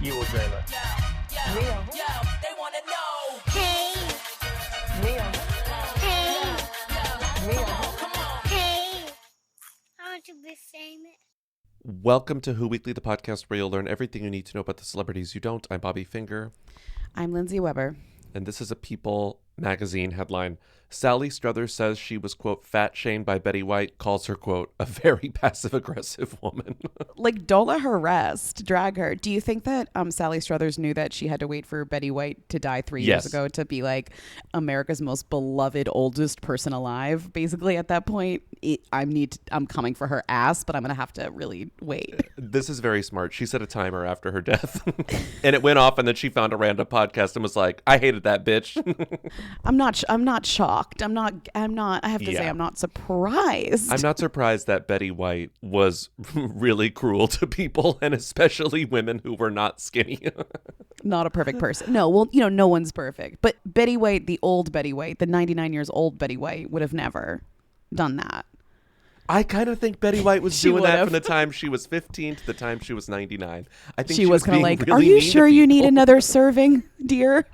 Iwo Jima. Real. They wanna know. Hey. Real. Hey. Real. Hey. I want to be famous. Welcome to Who Weekly, the podcast where you'll learn everything you need to know about the celebrities you don't. I'm Bobby Finger. I'm Lindsay Weber. And this is a People magazine headline. Sally Struthers says she was, quote, fat shamed by Betty White, calls her, quote, a very passive-aggressive woman. Like, don't let her rest. Drag her. Do you think that Sally Struthers knew that she had to wait for Betty White to die 3 years ago to be, like, America's most beloved, oldest person alive? Basically, at that point, I'm coming for her ass, but I'm going to have to really wait. This is very smart. She set a timer after her death. And it went off, and then she found a random podcast and was like, I hated that bitch. I'm not shocked. I have to say, I'm not surprised. I'm not surprised that Betty White was really cruel to people, and especially women who were not skinny. Not a perfect person. No, well, no one's perfect. But Betty White, the old Betty White, the 99 years old Betty White, would have never done that. I kind of think Betty White was doing that from the time she was 15 to the time she was 99. I think she was kind of like, really are you mean sure you need another serving, dear?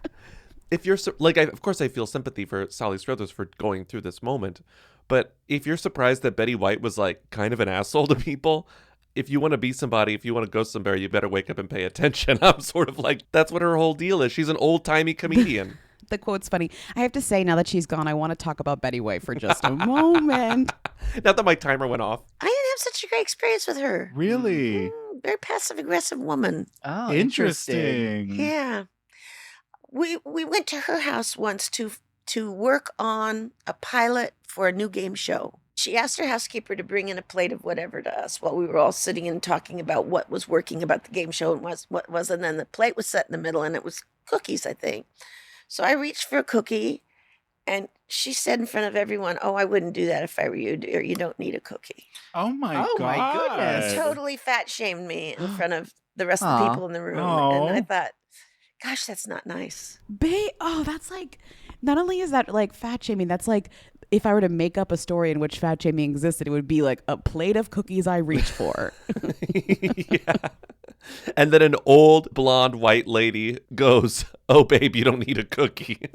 If you're of course I feel sympathy for Sally Struthers for going through this moment, but if you're surprised that Betty White was like kind of an asshole to people, if you want to be somebody, if you want to go somewhere, you better wake up and pay attention. I'm sort of like, that's what her whole deal is. She's an old-timey comedian. The quote's funny. I have to say, now that she's gone, I want to talk about Betty White for just a moment. Not that my timer went off. I didn't have such a great experience with her. Really? Very passive-aggressive woman. Oh, interesting. Yeah. We went to her house once to work on a pilot for a new game show. She asked her housekeeper to bring in a plate of whatever to us while we were all sitting and talking about what was working about the game show and what wasn't. And then the plate was set in the middle and it was cookies, I think. So I reached for a cookie and she said in front of everyone, "Oh, I wouldn't do that if I were you, dear. You don't need a cookie." Oh my my goodness. Totally fat shamed me in front of the rest of the people in the room. And I thought, gosh, that's not nice. That's like, not only is that like fat shaming, that's like, if I were to make up a story in which fat shaming existed, it would be like a plate of cookies I reach for. Yeah. And then an old blonde white lady goes, "Oh, babe, you don't need a cookie."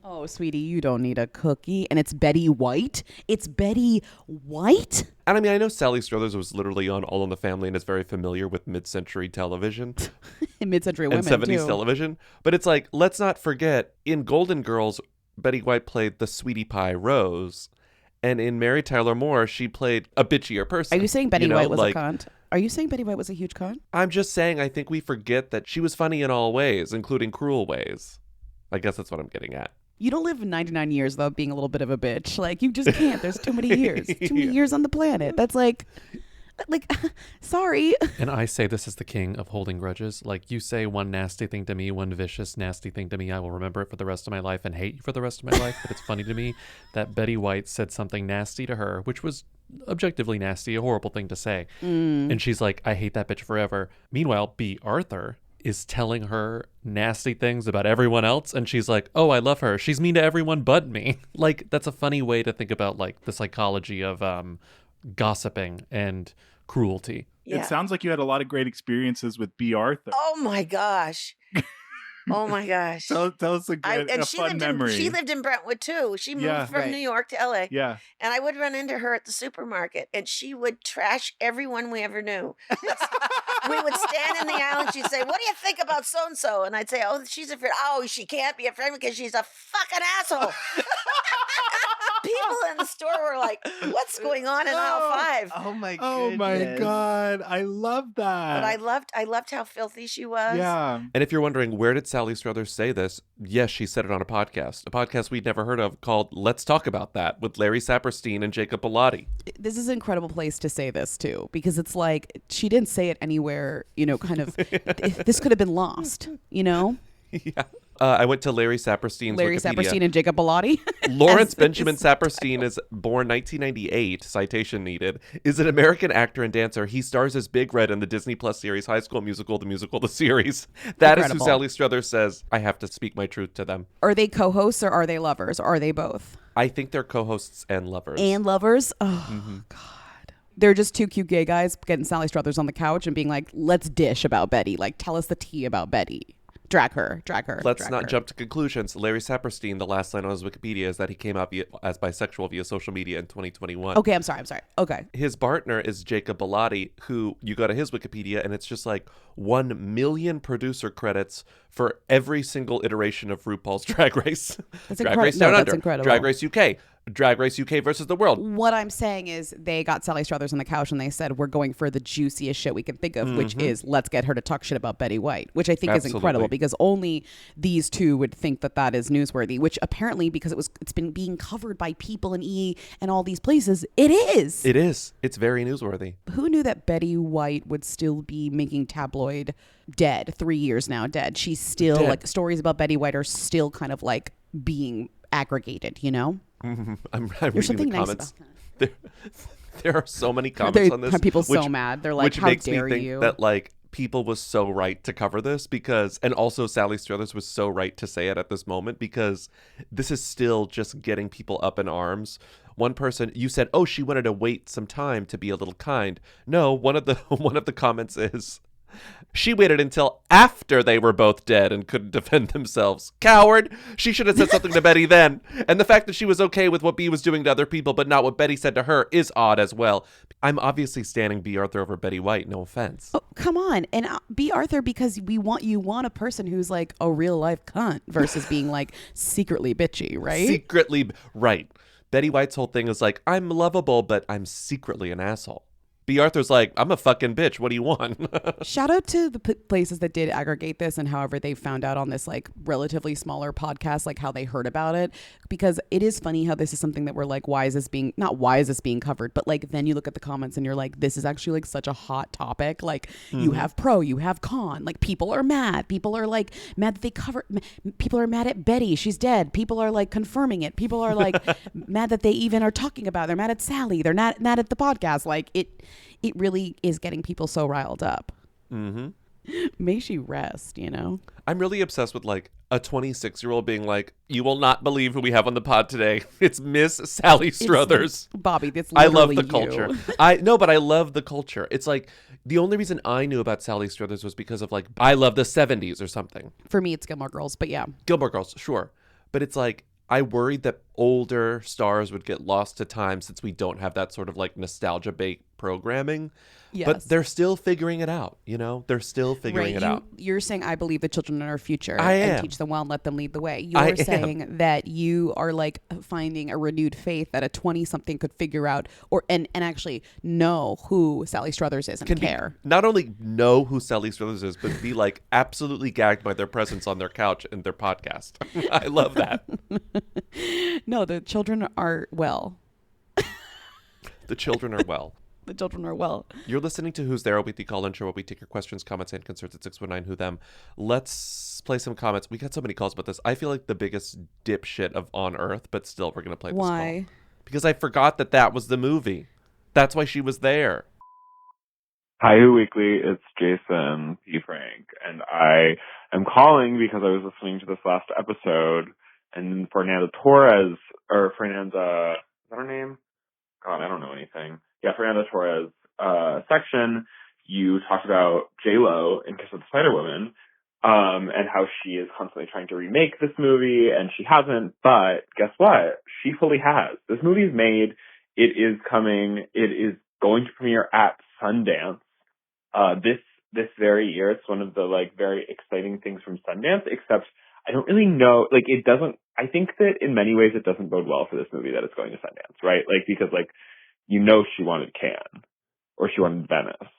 Oh, sweetie, you don't need a cookie. And it's Betty White? It's Betty White? And I mean, I know Sally Struthers was literally on All in the Family and is very familiar with mid-century television. Mid-century women, and 70s too. television. But it's like, let's not forget, in Golden Girls, Betty White played the sweetie pie Rose. And in Mary Tyler Moore, she played a bitchier person. Are you saying Betty White was like, a cunt? Are you saying Betty White was a huge cunt? I'm just saying, I think we forget that she was funny in all ways, including cruel ways. I guess that's what I'm getting at. You don't live 99 years without being a little bit of a bitch. Like, you just can't. There's too many years. Too many years on the planet. That's like, sorry. And I say this is the king of holding grudges. Like, you say one nasty thing to me, one vicious, nasty thing to me, I will remember it for the rest of my life and hate you for the rest of my life. But it's funny to me that Betty White said something nasty to her, which was objectively nasty, a horrible thing to say. And she's like, I hate that bitch forever. Meanwhile, B. Arthur is telling her nasty things about everyone else, and she's like, oh, I love her. She's mean to everyone but me. Like, that's a funny way to think about, like, the psychology of gossiping and cruelty. Yeah. It sounds like you had a lot of great experiences with B. Arthur. Oh my gosh. Oh my gosh. Tell us a fun memory. She lived in Brentwood too. She moved from New York to LA. Yeah. And I would run into her at the supermarket and she would trash everyone we ever knew. We would stand in the aisle and she'd say, "What do you think about so-and-so?" And I'd say, "Oh, she's a friend." "Oh, she can't be a friend because she's a fucking asshole." People in the store were like, "What's going on in aisle 5? Oh my goodness. Oh my God. I love that. But I loved how filthy she was. Yeah. And if you're wondering, where did Sally Struthers say this? Yes, she said it on a podcast we'd never heard of called Let's Talk About That with Larry Saperstein and Jacob Bellotti. This is an incredible place to say this too, because it's like, she didn't say it anywhere, kind of, this could have been lost, Yeah. I went to Larry Saperstein's Wikipedia. Saperstein and Jacob Bellotti. Lawrence Benjamin Saperstein is born 1998, citation needed, is an American actor and dancer. He stars as Big Red in the Disney Plus series High School Musical, the musical, the series. That is who Sally Struthers says, I have to speak my truth to them. Are they co-hosts or are they lovers? Or are they both? I think they're co-hosts and lovers. And lovers? Oh, God. They're just two cute gay guys getting Sally Struthers on the couch and being like, let's dish about Betty. Like, tell us the tea about Betty. Drag her. Let's not jump to conclusions. Larry Saperstein, the last line on his Wikipedia is that he came out as bisexual via social media in 2021. Okay, I'm sorry. Okay. His partner is Jacob Bellotti, who you go to his Wikipedia and it's just like 1 million producer credits for every single iteration of RuPaul's Drag Race. That's Drag Race Down that's Under, incredible. Drag Race UK, Drag Race UK versus the world. What I'm saying is they got Sally Struthers on the couch and they said, we're going for the juiciest shit we can think of, which is let's get her to talk shit about Betty White, which I think is incredible because only these two would think that that is newsworthy, which apparently because it's been being covered by People and E and all these places, it is. It is. It's very newsworthy. Who knew that Betty White would still be making tabloid dead 3 years now dead? She's still Dead. like stories about Betty White are still kind of like being aggregated, you know? I'm There's reading something the nice comments. about that. There are so many comments on this. People so mad. They're like, which how makes dare me think you? that like People was so right to cover this because, and also Sally Struthers was so right to say it at this moment because this is still just getting people up in arms. One person, you said, oh, she wanted to wait some time to be a little kind. No, one of the comments is, she waited until after they were both dead and couldn't defend themselves. Coward! She should have said something to Betty then. And the fact that she was okay with what B was doing to other people, but not what Betty said to her, is odd as well. I'm obviously standing B. Arthur over Betty White. No offense. Oh, come on. And B. Arthur, because you want a person who's like a real life cunt versus being like secretly bitchy, right? Secretly, right. Betty White's whole thing is like, I'm lovable, but I'm secretly an asshole. B. Arthur's like, I'm a fucking bitch. What do you want? Shout out to the places that did aggregate this and however they found out on this like relatively smaller podcast, like how they heard about it, because it is funny how this is something that we're like, why is this being covered? But like, then you look at the comments and you're like, this is actually like such a hot topic. Like you have pro, you have con, like people are mad. People are like mad that they cover, people are mad at Betty. She's dead. People are like confirming it. People are like mad that they even are talking about it. They're mad at Sally. They're not mad at the podcast. Like it really is getting people so riled up. Mm-hmm. May she rest, you know? I'm really obsessed with like a 26-year-old being like, you will not believe who we have on the pod today. It's Miss Sally Struthers. Bobby, that's I literally love the you. culture. But I love the culture. It's like the only reason I knew about Sally Struthers was because of like, I love the 70s or something. For me, it's Gilmore Girls, but yeah. Gilmore Girls, sure. But it's like, I worried that older stars would get lost to time since we don't have that sort of like nostalgia-based programming. Yes. But they're still figuring it out, you know? They're still figuring it out. You're saying, I believe the children are our future I am. and teach them well and let them lead the way. I You're saying that you are like finding a renewed faith that a 20-something could figure out and actually know who Sally Struthers is and care. Not only know who Sally Struthers is, but be like absolutely gagged by their presence on their couch and their podcast. I love that. No, the children are well. The children are well. The children are well. You're listening to Who's There, a weekly call-in show where we take your questions, comments, and concerns at 619 Who Them. Let's play some comments. We got so many calls about this. I feel like the biggest dipshit on earth, but still, we're going to play this Why? call. Because I forgot that was the movie. That's why she was there. Hi, Who Weekly. It's Jason P. Frank, and I am calling because I was listening to this last episode, and Fernanda, is that her name? God, I don't know anything. Yeah, Fernanda Torres section, you talked about J-Lo in Kiss of the Spider-Woman, and how she is constantly trying to remake this movie, and she hasn't, but guess what? She fully has. This movie is made. It is coming. It is going to premiere at Sundance this very year. It's one of the like very exciting things from Sundance, except I don't really know, like it doesn't, I think that in many ways it doesn't bode well for this movie that it's going to Sundance, right? Like, because like, you know, she wanted Cannes or she wanted Venice.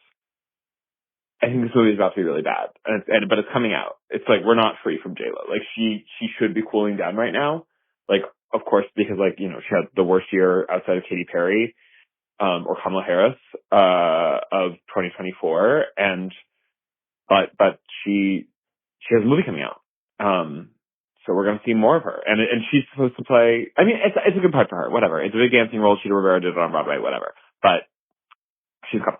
I think this movie is about to be really bad, but it's coming out. It's like, we're not free from J-Lo. Like she should be cooling down right now. Like, of course, because like, you know, she had the worst year outside of Katy Perry, or Kamala Harris, of 2024. But she has a movie coming out. So we're going to see more of her. And she's supposed to play, I mean, it's a good part for her, whatever. It's a big dancing role. Chita Rivera did it on Broadway, whatever. But she's coming.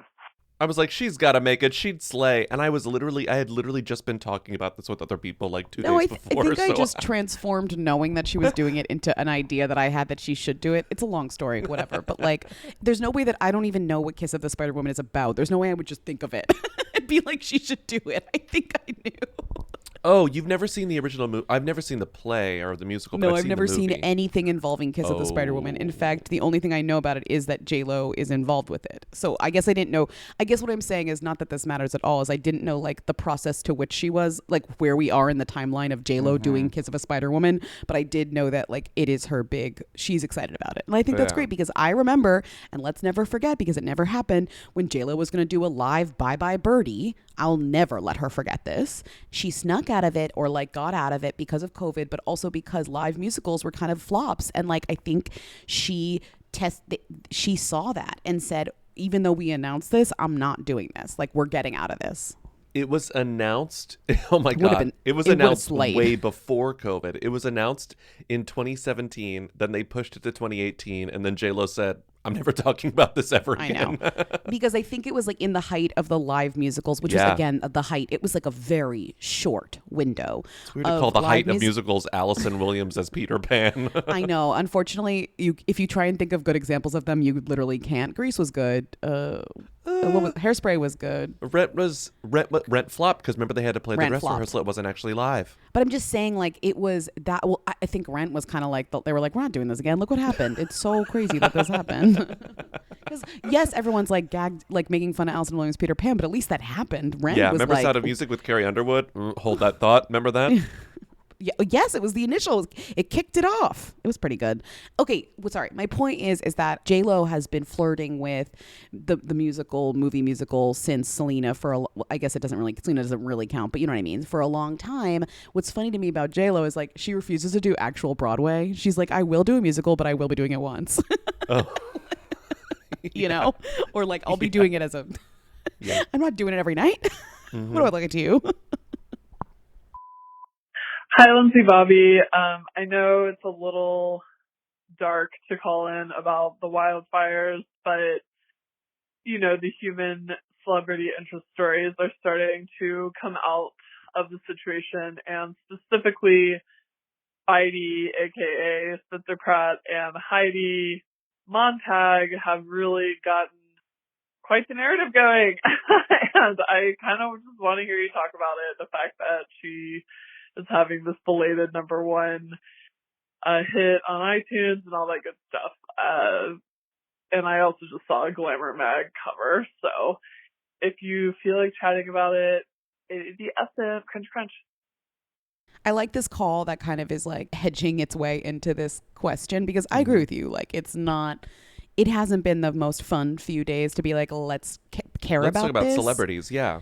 I was like, she's got to make it. She'd slay. And I had literally just been talking about this with other people like 2 days before. I think I just transformed knowing that she was doing it into an idea that I had that she should do it. It's a long story, whatever. But like, there's no way that I don't even know what Kiss of the Spider Woman is about. There's no way I would just think of it and be like, she should do it. I think I knew. Oh, you've never seen the original movie? I've never seen the play or the musical. No, but I've never seen anything involving Kiss of the Spider Woman. In fact, the only thing I know about it is that J-Lo is involved with it. So I guess I didn't know. I guess what I'm saying is not that this matters at all, is I didn't know like the process to which she was, like where we are in the timeline of J-Lo doing Kiss of a Spider Woman. But I did know that like it is her big, she's excited about it. And I think that's great because I remember, and let's never forget because it never happened, when J-Lo was going to do a live Bye Bye Birdie. I'll never let her forget this. She snuck out of it or like got out of it because of COVID, but also because live musicals were kind of flops. And like, I think she saw that and said, even though we announced this, I'm not doing this. Like, we're getting out of this. It was announced. Oh my God. It was announced way before COVID. It was announced in 2017. Then they pushed it to 2018. And then J-Lo said, I'm never talking about this ever again. I know. Because I think it was like in the height of the live musicals, which was again the height. It was like a very short window. It's weird to call the height of musicals Allison Williams as Peter Pan. I know. Unfortunately, if you try and think of good examples of them, you literally can't. Grease was good. Hairspray was good. Rent flopped because remember they had to play the dress rehearsal. It wasn't actually live. But I'm just saying, like, it was that. Well, I think Rent was kind of like they were like, we're not doing this again. Look what happened. It's so crazy that this happened. Because yes, everyone's like gagged, like making fun of Allison Williams' Peter Pan, but at least that happened. Rent was remember Sound of Music with Carrie Underwood? Hold that thought. Remember that? Yes, it was the initial. It kicked it off. It was pretty good. Okay, sorry. My point is that J-Lo has been flirting with the movie musical since Selena I guess Selena doesn't really count, but you know what I mean, for a long time. What's funny to me about J-Lo is like she refuses to do actual Broadway. She's like, I will do a musical, but I will be doing it once. Oh. You know? Or like I'll be doing it as a I'm not doing it every night. What do I look at you? Hi, Lindsay Bobby. I know it's a little dark to call in about the wildfires, but, you know, the human celebrity interest stories are starting to come out of the situation, and specifically Heidi, a.k.a. Spencer Pratt, and Heidi Montag have really gotten quite the narrative going. And I kind of just want to hear you talk about it, the fact that she is having this belated number one hit on iTunes and all that good stuff. And I also just saw a Glamour Mag cover. So if you feel like chatting about it, it'd be awesome. Crunch, crunch. I like this call that kind of is like hedging its way into this question because I agree with you. Like it hasn't been the most fun few days to be like, let's care about this. Let's talk about celebrities. Yeah.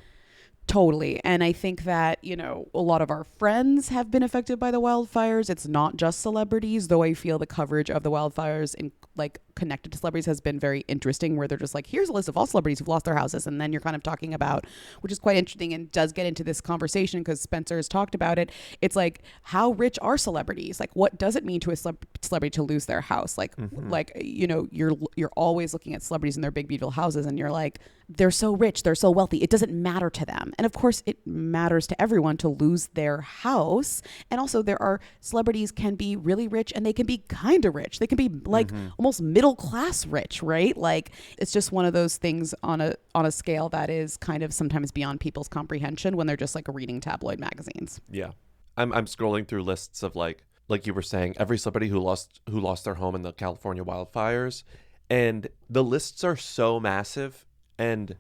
Totally. And I think that, you know, a lot of our friends have been affected by the wildfires. It's not just celebrities, though I feel the coverage of the wildfires in like connected to celebrities has been very interesting, where they're just like, here's a list of all celebrities who've lost their houses. And then you're kind of talking about, which is quite interesting and does get into this conversation because Spencer has talked about it. It's like, how rich are celebrities? Like, what does it mean to a celebrity to lose their house? Like, like, you know, you're always looking at celebrities in their big, beautiful houses and you're like, they're so rich, they're so wealthy. It doesn't matter to them. And of course it matters to everyone to lose their house. And also there are celebrities can be really rich and they can be kind of rich. They can be like almost middle class rich, right? Like it's just one of those things on a scale that is kind of sometimes beyond people's comprehension when they're just like reading tabloid magazines. Yeah. I'm scrolling through lists of like you were saying, every celebrity who lost their home in the California wildfires. And the lists are so massive and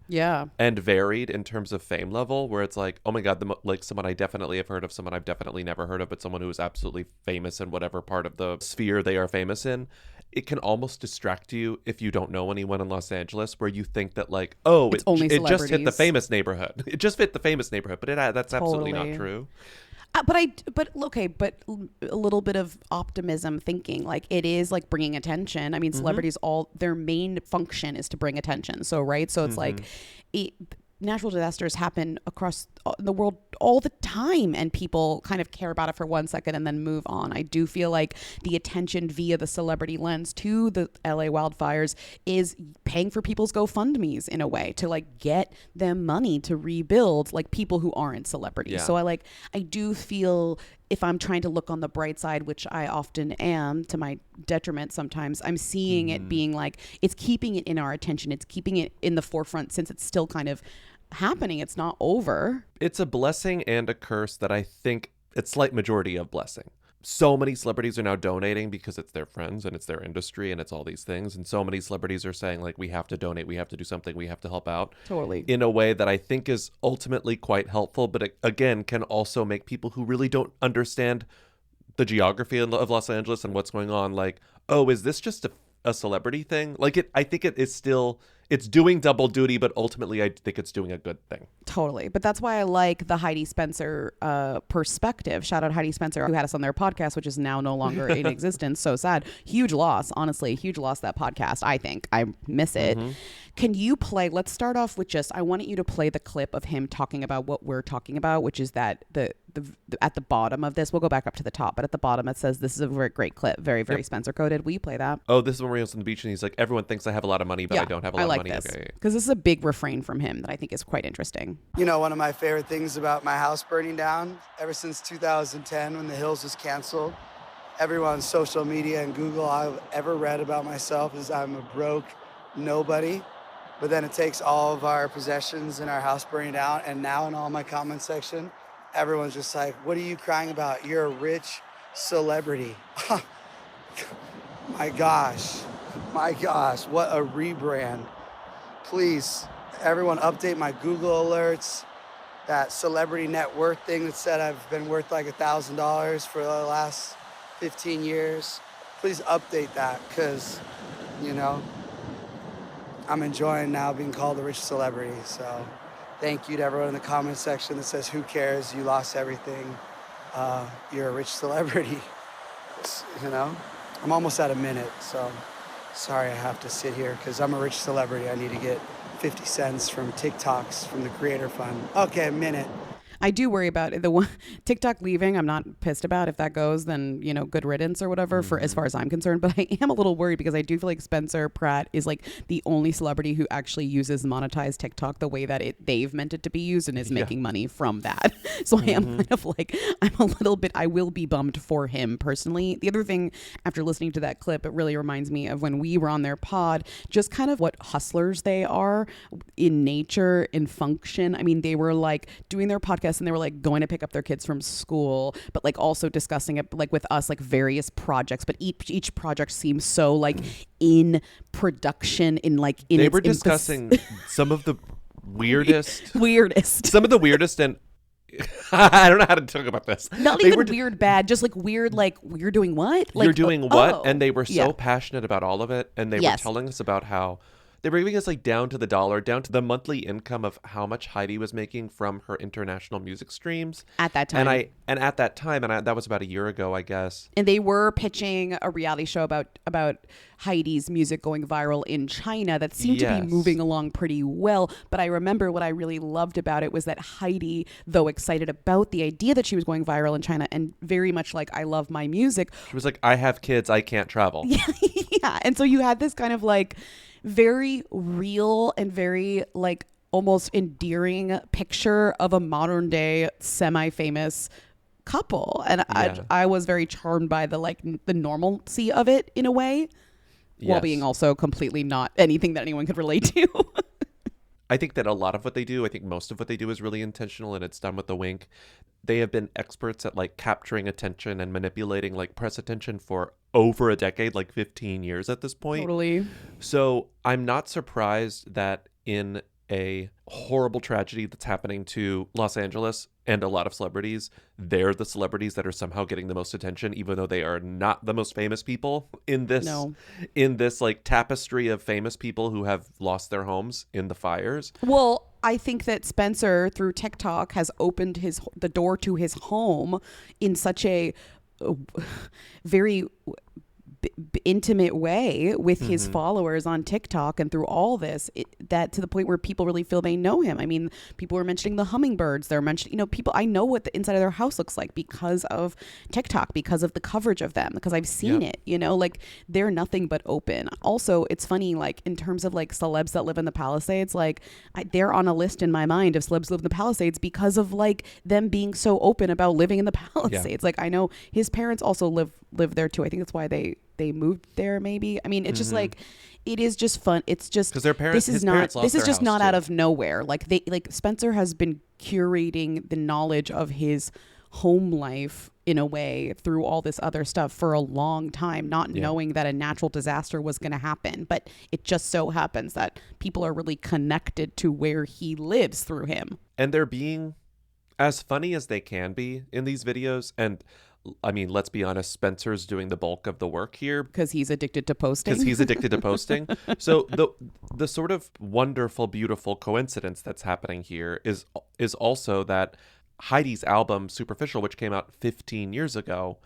varied in terms of fame level, where it's like, oh my God, like someone I definitely have heard of, someone I've definitely never heard of, but someone who is absolutely famous in whatever part of the sphere they are famous in. It can almost distract you if you don't know anyone in Los Angeles, where you think that like, oh, it just hit the famous neighborhood. It just fit the famous neighborhood, but that's absolutely not true. But a little bit of optimism thinking, like it is like bringing attention. I mean, celebrities, their main function is to bring attention. So, right. So it's like, natural disasters happen across the world all the time, and people kind of care about it for 1 second and then move on. I do feel like the attention via the celebrity lens to the LA wildfires is paying for people's GoFundMes in a way to like get them money to rebuild, like people who aren't celebrities. Yeah. So I do feel, if I'm trying to look on the bright side, which I often am to my detriment sometimes, I'm seeing it being like, it's keeping it in our attention. It's keeping it in the forefront since it's still kind of happening. It's not over. It's a blessing and a curse that I think it's slight majority of blessing. So many celebrities are now donating because it's their friends and it's their industry and it's all these things. And so many celebrities are saying like, we have to donate, we have to do something, we have to help out. Totally. In a way that I think is ultimately quite helpful, but it, again, can also make people who really don't understand the geography of Los Angeles and what's going on like, oh, is this just a celebrity thing? Like I think it is still, it's doing double duty, but ultimately I think it's doing a good thing. Totally. But that's why I like the Heidi Spencer perspective. Shout out Heidi Spencer, who had us on their podcast, which is now no longer in existence. So sad. Huge loss, honestly. Huge loss, that podcast, I think. I miss it. Can you play, let's start off with just, I wanted you to play the clip of him talking about what we're talking about, which is that the at the bottom of this, we'll go back up to the top, but at the bottom it says, this is a very great clip, very, very Spencer coded. Will you play that? Oh, this is when we're on the beach and he's like, everyone thinks I have a lot of money, but I don't have a lot of money. This Okay. because this is a big refrain from him that I think is quite interesting. You know, one of my favorite things about my house burning down ever since 2010 when The Hills was canceled, everyone's social media and Google I've ever read about myself is I'm a broke nobody. But then it takes all of our possessions in our house burning down, and now in all my comment section, everyone's just like, what are you crying about? You're a rich celebrity. My gosh, what a rebrand. Please, everyone update my Google alerts. That celebrity net worth thing that said I've been worth like $1,000 for the last 15 years. Please update that, because, you know, I'm enjoying now being called a rich celebrity. So thank you to everyone in the comment section that says, who cares? You lost everything. You're a rich celebrity. You know, I'm almost at a minute. So sorry I have to sit here because I'm a rich celebrity. I need to get 50 cents from TikToks from the Creator Fund. Okay, a minute. I do worry about it. The one TikTok leaving, I'm not pissed about. If that goes, then, you know, good riddance or whatever for as far as I'm concerned. But I am a little worried because I do feel like Spencer Pratt is like the only celebrity who actually uses monetized TikTok the way that they've meant it to be used and is making money from that. So I am kind of like, I will be bummed for him personally. The other thing, after listening to that clip, it really reminds me of when we were on their pod, just kind of what hustlers they are in nature, in function. I mean, they were like doing their podcast and they were like going to pick up their kids from school, but like also discussing it like with us, like various projects, but each project seems so like in production they were discussing some of the weirdest some of the weirdest and I don't know how to talk about this. Not even weird bad, just like weird, like we're doing what? Like, you're doing what? And they were so passionate about all of it, and they were Yes. telling us about how they were giving us like down to the dollar, down to the monthly income of how much Heidi was making from her international music streams at that time. That was about a year ago, I guess. And they were pitching a reality show about Heidi's music going viral in China that seemed to be moving along pretty well. But I remember what I really loved about it was that Heidi, though excited about the idea that she was going viral in China and very much like, I love my music. She was like, I have kids, I can't travel. Yeah. And so you had this kind of like very real and very like almost endearing picture of a modern day semi-famous couple, and I was very charmed by the normalcy of it in a way, while being also completely not anything that anyone could relate to. I think that a lot of what they do, I think most of what they do is really intentional, and it's done with a wink. They have been experts at like capturing attention and manipulating like press attention for over a decade, like 15 years at this point. Totally. So I'm not surprised that in a horrible tragedy that's happening to Los Angeles and a lot of celebrities, they're the celebrities that are somehow getting the most attention, even though they are not the most famous people in this like tapestry of famous people who have lost their homes in the fires. Well, I think that Spencer through TikTok has opened the door to his home in such a very intimate way with his followers on TikTok and through all this, that to the point where people really feel they know him. I mean, people were mentioning the hummingbirds. They're mentioning, people, I know what the inside of their house looks like because of TikTok, because of the coverage of them, because I've seen it, like they're nothing but open. Also, it's funny, like in terms of like celebs that live in the Palisades, like they're on a list in my mind of celebs who live in the Palisades because of like them being so open about living in the Palisades. Like I know his parents also live there too. I think that's why they moved there, maybe. I mean, it's just like, it is just fun. It's just because their parents, this is just not out of nowhere. Like Spencer has been curating the knowledge of his home life in a way through all this other stuff for a long time, not knowing that a natural disaster was going to happen. But it just so happens that people are really connected to where he lives through him. And they're being as funny as they can be in these videos. And I mean, let's be honest, Spencer's doing the bulk of the work here. Because he's addicted to posting. So the sort of wonderful, beautiful coincidence that's happening here is also that Heidi's album, Superficial, which came out 15 years ago,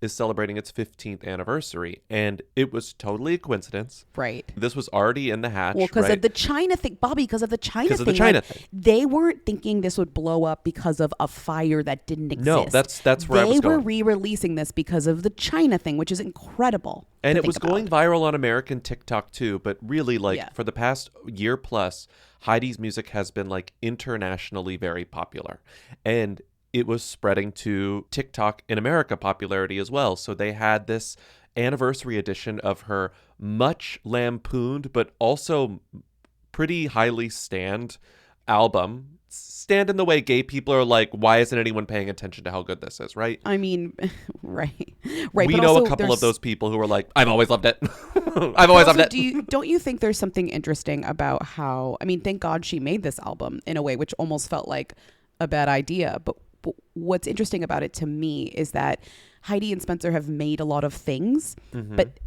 is celebrating its 15th anniversary. And it was totally a coincidence. Right. This was already in the hatch. Well, because of the China thing, Bobby, because of the China thing. They weren't thinking this would blow up because of a fire that didn't exist. No, that's where I was going. They were re-releasing this because of the China thing, which is incredible. And it was going viral on American TikTok too. But really, for the past year plus, Heidi's music has been like internationally very popular. And it was spreading to TikTok in America popularity as well. So they had this anniversary edition of her much lampooned, but also pretty highly stanned album. Stand in the way gay people are like, why isn't anyone paying attention to how good this is, right? I mean, right. We know a couple of those people who are like, I've always loved it. I've always loved it. Don't you think there's something interesting about how, I mean, thank God she made this album in a way which almost felt like a bad idea, but what's interesting about it to me is that Heidi and Spencer have made a lot of things, but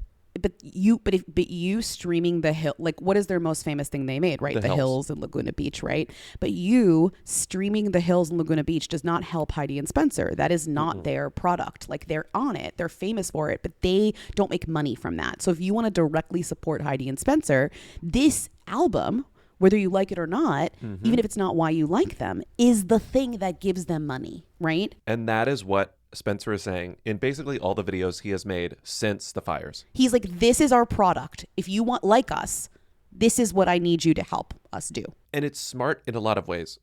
you streaming The Hill, like what is their most famous thing they made, right? The Hills and Laguna Beach, right? But you streaming The Hills and Laguna Beach does not help Heidi and Spencer. That is not their product. Like they're on it, they're famous for it, but they don't make money from that. So if you want to directly support Heidi and Spencer, this album, whether you like it or not, even if it's not why you like them, is the thing that gives them money, right? And that is what Spencer is saying in basically all the videos he has made since the fires. He's like, this is our product. If you want like us, this is what I need you to help us do. And it's smart in a lot of ways.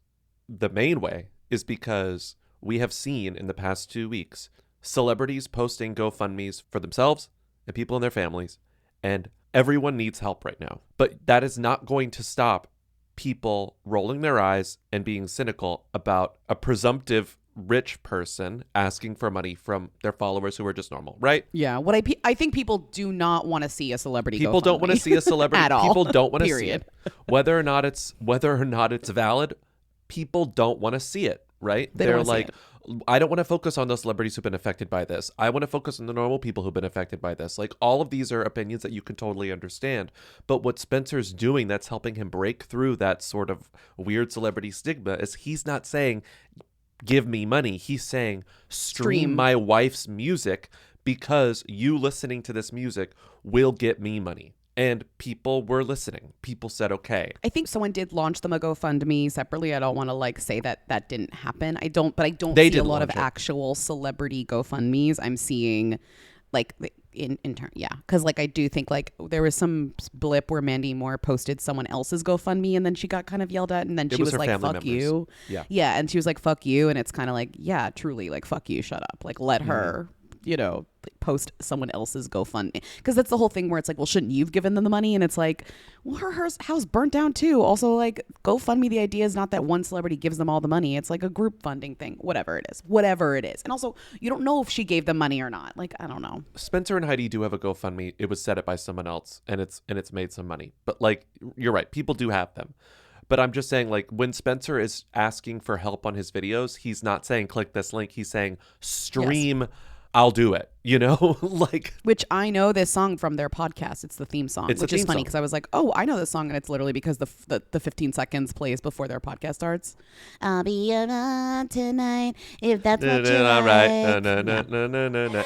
The main way is because we have seen in the past 2 weeks celebrities posting GoFundMes for themselves and people in their families, and everyone needs help right now. But that is not going to stop people rolling their eyes and being cynical about a presumptive rich person asking for money from their followers who are just normal, right? Yeah. I think people do not want to see a celebrity. People don't want to see a celebrity at all. People don't want to see it. Whether or not it's valid, people don't want to see it, right? They're like, I don't want to focus on those celebrities who've been affected by this. I want to focus on the normal people who've been affected by this. Like, all of these are opinions that you can totally understand. But what Spencer's doing that's helping him break through that sort of weird celebrity stigma is he's not saying, give me money. He's saying, stream my wife's music because you listening to this music will get me money. And people were listening. People said, okay. I think someone did launch them a GoFundMe separately. I don't want to say that didn't happen. I don't see a lot of actual celebrity GoFundMes. I'm seeing in turn. Yeah. Cause I do think there was some blip where Mandy Moore posted someone else's GoFundMe and then she got kind of yelled at and then she was like, fuck members. You. Yeah. Yeah. And she was like, fuck you. And it's kind of yeah, truly fuck you. Shut up. Let her, post someone else's GoFundMe, because that's the whole thing where it's well, shouldn't you've given them the money? And it's well, her house burnt down too. Also, GoFundMe, the idea is not that one celebrity gives them all the money. It's a group funding thing, whatever it is. And also, you don't know if she gave them money or not. I don't know. Spencer and Heidi do have a GoFundMe. It was set up by someone else, and it's made some money. But you're right, people do have them. But I'm just saying, when Spencer is asking for help on his videos, he's not saying click this link. He's saying stream. Yes. I'll do it, Which I know this song from their podcast. It's the theme song, which is funny because I was like, oh, I know this song. And it's literally because the 15 seconds plays before their podcast starts. I'll be around tonight if that's what you like. All right. No.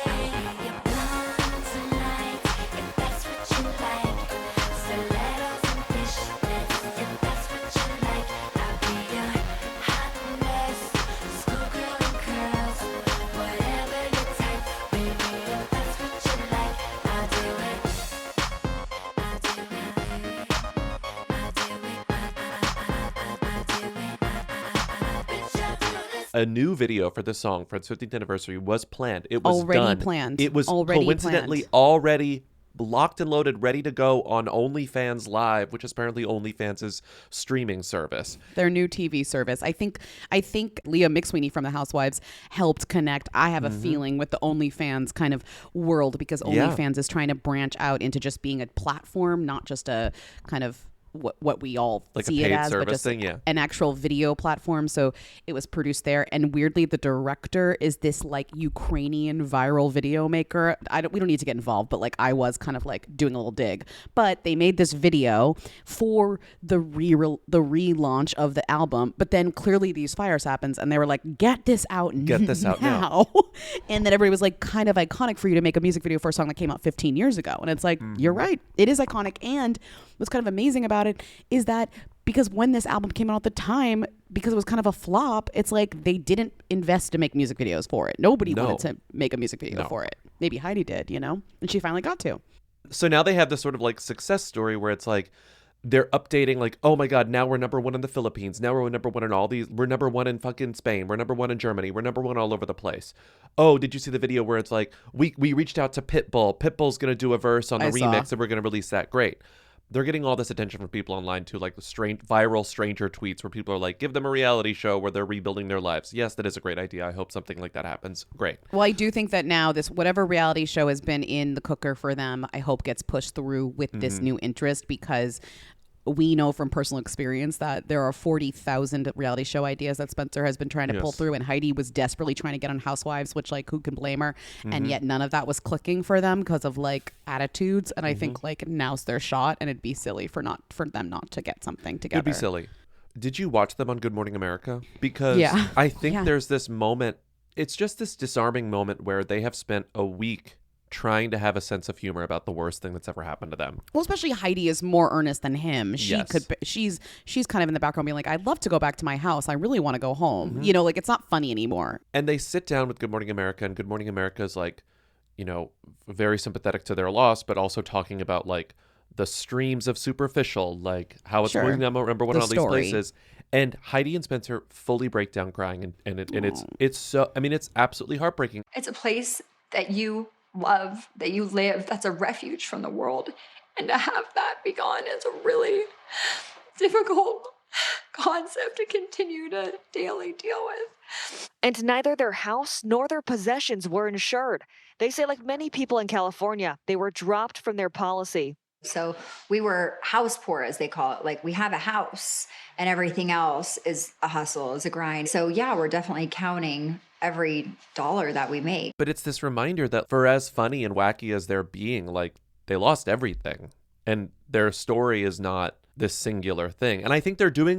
A new video for this song for its 15th anniversary was planned. It was already done. planned. It was already coincidentally planned. already locked and loaded, ready to go on OnlyFans Live, which is apparently OnlyFans' streaming service. Their new TV service. I think Leah McSweeney from The Housewives helped connect, I have a feeling, with the OnlyFans kind of world, because OnlyFans is trying to branch out into just being a platform, not just a kind of what we all like see a paid it as, service but just thing, yeah. an actual video platform. So it was produced there, and weirdly, the director is this like Ukrainian viral video maker. We don't need to get involved, but like I was kind of like doing a little dig. But they made this video for the relaunch of the album. But then clearly these fires happens, and they were like, "Get this out now!" And then everybody was like, "Kind of iconic for you to make a music video for a song that came out 15 years ago." And it's like, you're right, it is iconic. And what's kind of amazing about it is that because when this album came out at the time, because it was kind of a flop, it's like they didn't invest to make music videos for it. Nobody wanted to make a music video for it. Maybe Heidi did, and she finally got to. So now they have this sort of like success story where it's like they're updating, like, oh my God, now we're number one in the Philippines. Now we're number one in all these. We're number one in fucking Spain. We're number one in Germany. We're number one all over the place. Oh, did you see the video where it's like, we reached out to Pitbull. Pitbull's going to do a verse on the remix and we're going to release that. Great. They're getting all this attention from people online too, like the viral stranger tweets where people are like, give them a reality show where they're rebuilding their lives. Yes, that is a great idea. I hope something like that happens. Great. Well, I do think that now this whatever reality show has been in the cooker for them, I hope gets pushed through with this new interest, because we know from personal experience that there are 40,000 reality show ideas that Spencer has been trying to pull through, and Heidi was desperately trying to get on Housewives, which, like, who can blame her? And yet none of that was clicking for them because of like attitudes. And I think like now's their shot, and it'd be silly for them not to get something together. It'd be silly. Did you watch them on Good Morning America? Because I think there's this moment. It's just this disarming moment where they have spent a week trying to have a sense of humor about the worst thing that's ever happened to them. Well, especially Heidi is more earnest than him. She's kind of in the background being like, I'd love to go back to my house. I really want to go home. Like it's not funny anymore. And they sit down with Good Morning America, and Good Morning America is like, very sympathetic to their loss, but also talking about like the streams of Superficial, like how it's moving them number one in all these places. And Heidi and Spencer fully break down crying, and it's so, I mean, it's absolutely heartbreaking. It's a place that you love, that you live, that's a refuge from the world, and to have that be gone is a really difficult concept to continue to daily deal with. And neither their house nor their possessions were insured. They say, like many people in California, they were dropped from their policy. So we were house poor, as they call it. Like, we have a house and everything else is a hustle, is a grind. So yeah, we're definitely counting every dollar that we make. But it's this reminder that for as funny and wacky as they're being, like, they lost everything, and their story is not this singular thing. And I think they're doing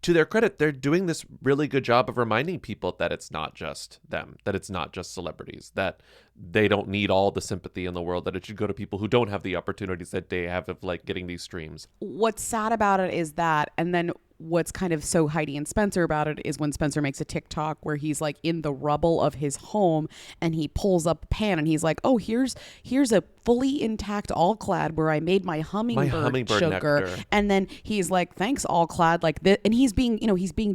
to their credit, they're doing this really good job of reminding people that it's not just them, that it's not just celebrities, that they don't need all the sympathy in the world, that it should go to people who don't have the opportunities that they have of like getting these streams. What's sad about it is that, and then what's kind of so Heidi and Spencer about it is when Spencer makes a TikTok where he's like in the rubble of his home and he pulls up a pan and he's like, oh, here's a fully intact All-Clad where I made my hummingbird sugar. Nectar. And then he's like, thanks, All-Clad. Like this, and he's being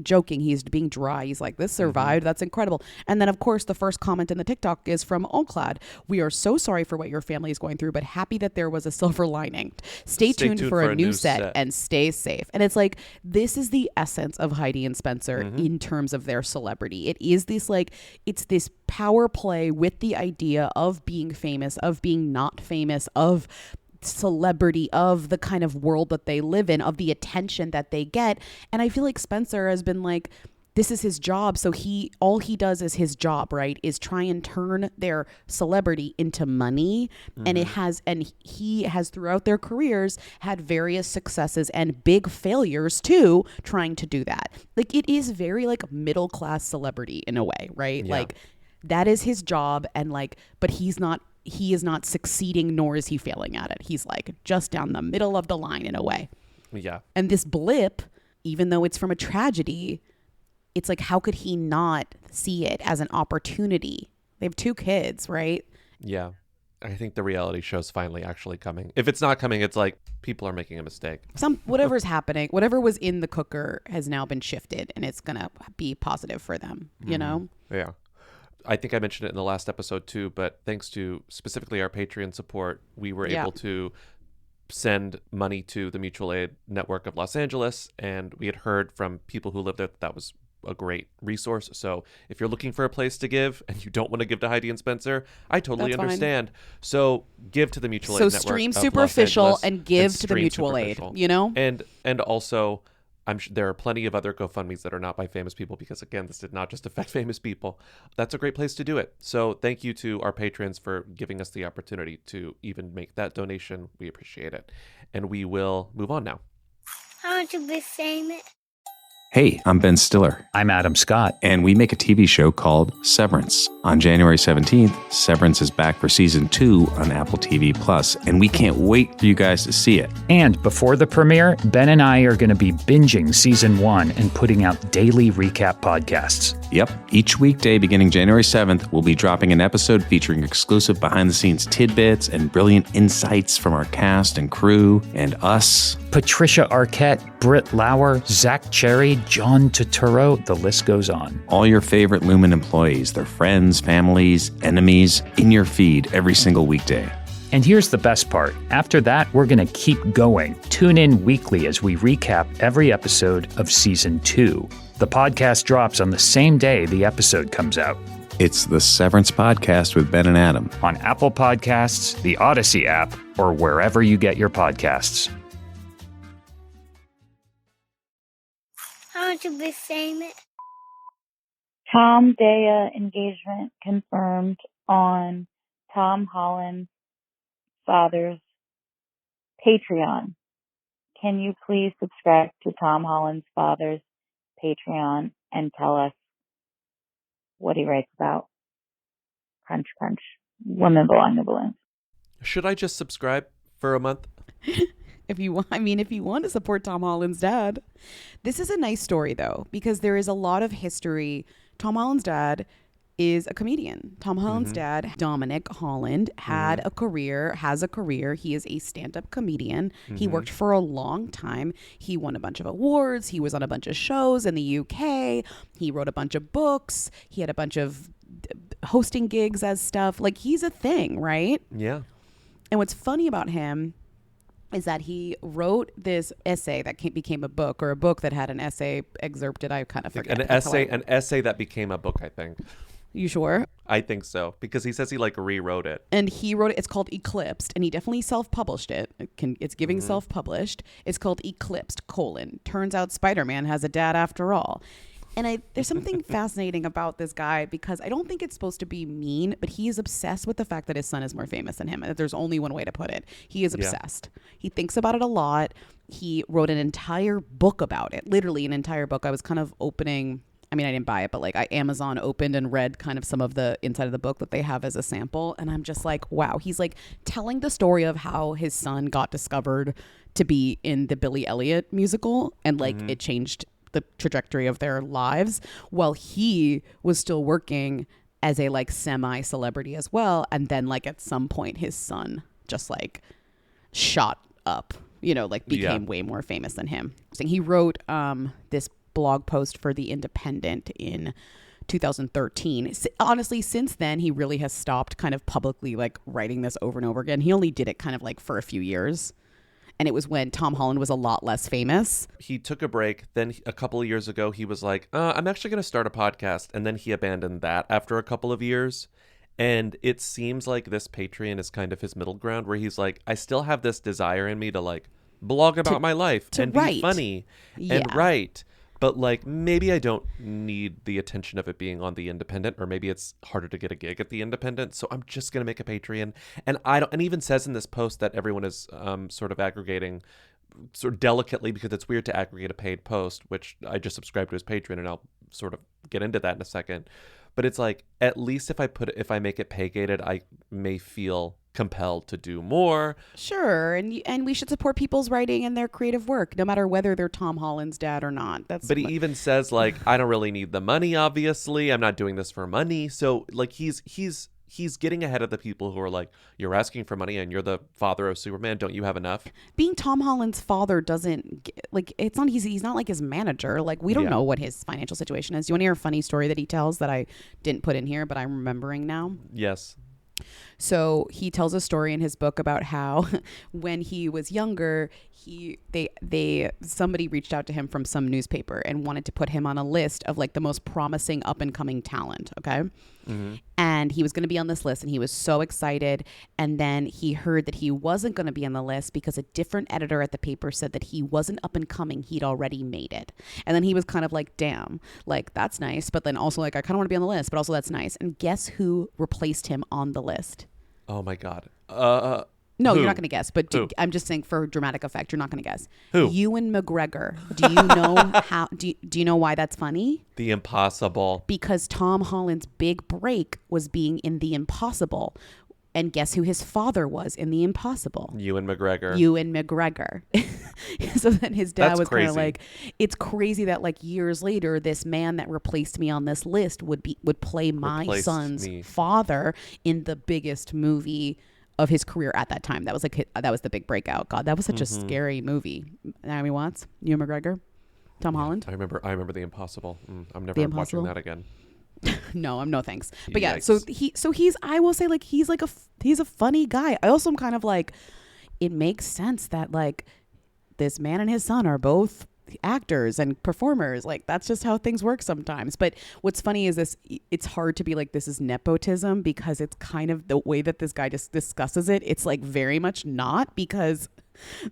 joking. He's being dry. He's like, this survived. That's incredible. And then of course the first comment in the TikTok is from All-Clad. We are so sorry for what your family is going through, but happy that there was a silver lining. Stay tuned for a new set and stay safe. And it's like, this is the essence of Heidi and Spencer in terms of their celebrity. It is this it's this power play with the idea of being famous, of being not famous, of celebrity, of the kind of world that they live in, of the attention that they get. And I feel like Spencer has been like, this is his job. So all he does is his job, right? Is try and turn their celebrity into money. And he has throughout their careers had various successes and big failures too, trying to do that. Like, it is very like middle class celebrity in a way, right? Yeah. Like, that is his job. And like, but he is not succeeding, nor is he failing at it. He's like just down the middle of the line in a way. Yeah. And this blip, even though it's from a tragedy, it's like, how could he not see it as an opportunity? They have 2 kids, right? Yeah. I think the reality show's finally actually coming. If it's not coming, it's like people are making a mistake. Whatever's happening, whatever was in the cooker has now been shifted, and it's gonna be positive for them. You know? Yeah. I think I mentioned it in the last episode too, but thanks to specifically our Patreon support, we were able to send money to the Mutual Aid Network of Los Angeles, and we had heard from people who lived there that was a great resource. So if you're looking for a place to give and you don't want to give to Heidi and Spencer, I totally understand. So give to the Mutual Aid Network. So stream Superficial and give to the Mutual Aid, you know? And also, I'm sure there are plenty of other GoFundMes that are not by famous people, because again, this did not just affect famous people. That's a great place to do it. So thank you to our patrons for giving us the opportunity to even make that donation. We appreciate it. And we will move on now. I want to be famous. Hey, I'm Ben Stiller. I'm Adam Scott. And we make a TV show called Severance. On January 17th, Severance is back for season 2 on Apple TV+, and we can't wait for you guys to see it. And before the premiere, Ben and I are going to be binging season 1 and putting out daily recap podcasts. Yep. Each weekday beginning January 7th, we'll be dropping an episode featuring exclusive behind-the-scenes tidbits and brilliant insights from our cast and crew and us. Patricia Arquette, Britt Lauer, Zach Cherry, John Turturro, the list goes on. All your favorite Lumen employees, their friends, families, enemies, in your feed every single weekday. And here's the best part. After that, we're going to keep going. Tune in weekly as we recap every episode of Season 2. The podcast drops on the same day the episode comes out. It's the Severance Podcast with Ben and Adam. On Apple Podcasts, the Odyssey app, or wherever you get your podcasts. I want to be famous. Tom Daya engagement confirmed on Tom Holland's father's Patreon. Can you please subscribe to Tom Holland's father's Patreon and tell us what he writes about? Crunch, crunch. Women belong to balloons. Should I just subscribe for a month? If you want to support Tom Holland's dad. This is a nice story, though, because there is a lot of history. Tom Holland's dad is a comedian. Tom Holland's dad, Dominic Holland, has a career. He is a stand-up comedian. He worked for a long time. He won a bunch of awards. He was on a bunch of shows in the UK. He wrote a bunch of books. He had a bunch of hosting gigs as stuff. Like, he's a thing, right? Yeah. And what's funny about him is that he wrote this essay that became a book, or a book that had an essay excerpted. I kind of forget. An essay that became a book, I think. You sure? I think so, because he says he rewrote it. And he wrote it. It's called Eclipsed, and he definitely self-published it. It's giving self-published. It's called Eclipsed: Turns out Spider-Man has a dad after all. And there's something fascinating about this guy, because I don't think it's supposed to be mean, but he is obsessed with the fact that his son is more famous than him. And there's only one way to put it. He is obsessed. He thinks about it a lot. He wrote an entire book about it, literally an entire book. I was kind of opening, I didn't buy it, but I Amazon opened and read kind of some of the inside of the book that they have as a sample. And I'm just like, wow, he's telling the story of how his son got discovered to be in the Billy Elliot musical, and it changed the trajectory of their lives while he was still working as a semi-celebrity as well. And then at some point his son just shot up, became way more famous than him. So he wrote this blog post for The Independent in 2013. Honestly, since then he really has stopped kind of publicly writing this over and over again. He only did it kind of for a few years. And it was when Tom Holland was a lot less famous. He took a break. Then a couple of years ago, he was like, I'm actually going to start a podcast. And then he abandoned that after a couple of years. And it seems like this Patreon is kind of his middle ground, where he's like, I still have this desire in me to blog about my life and write. Be funny and write. But maybe I don't need the attention of it being on The Independent, or maybe it's harder to get a gig at The Independent. So I'm just going to make a Patreon. And and even says in this post that everyone is sort of aggregating sort of delicately, because it's weird to aggregate a paid post, which I just subscribed to his Patreon, and I'll sort of get into that in a second. But it's at least if I make it pay gated, I may feel compelled to do more. Sure, and we should support people's writing and their creative work, no matter whether they're Tom Holland's dad or not. But he even says I don't really need the money. Obviously, I'm not doing this for money. So he's getting ahead of the people who are like, you're asking for money and you're the father of Superman. Don't you have enough? Being Tom Holland's father doesn't like, it's not, he's not like his manager. Like, we don't know what his financial situation is. Do you want to hear a funny story that he tells that I didn't put in here, but I'm remembering now? Yes. So he tells a story in his book about how when he was younger, somebody reached out to him from some newspaper and wanted to put him on a list of like the most promising up and coming talent. Okay. Mm-hmm. And he was going to be on this list and he was so excited. And then he heard that he wasn't going to be on the list because a different editor at the paper said that he wasn't up and coming. He'd already made it. And then he was kind of like, damn, like that's nice. But then also like, I kind of want to be on the list, but also that's nice. And guess who replaced him on the list? Oh my God. No, who? you're not going to guess, but I'm just saying for dramatic effect, you're not going to guess. Who? Ewan McGregor. Do you know how? Do you know why that's funny? The Impossible. Because Tom Holland's big break was being in The Impossible, and guess who his father was in The Impossible? Ewan McGregor. Ewan McGregor. So then his dad That's was kind of crazy. like, it's crazy that like years later, this man that replaced me on this list would play my son's father in the biggest movie of his career at that time. That was like that was the big breakout. God, that was such a scary movie. Naomi Watts, Ewan McGregor, Tom Holland. I remember The Impossible. I'm never watching that again. No, I'm no thanks. But yeah, so he's I will say like he's a funny guy. I also am kind of like, it makes sense that like this man and his son are both actors and performers. Like that's just how things work sometimes. But what's funny is this, it's hard to be like this is nepotism because it's kind of the way that this guy just discusses it. It's like very much not, because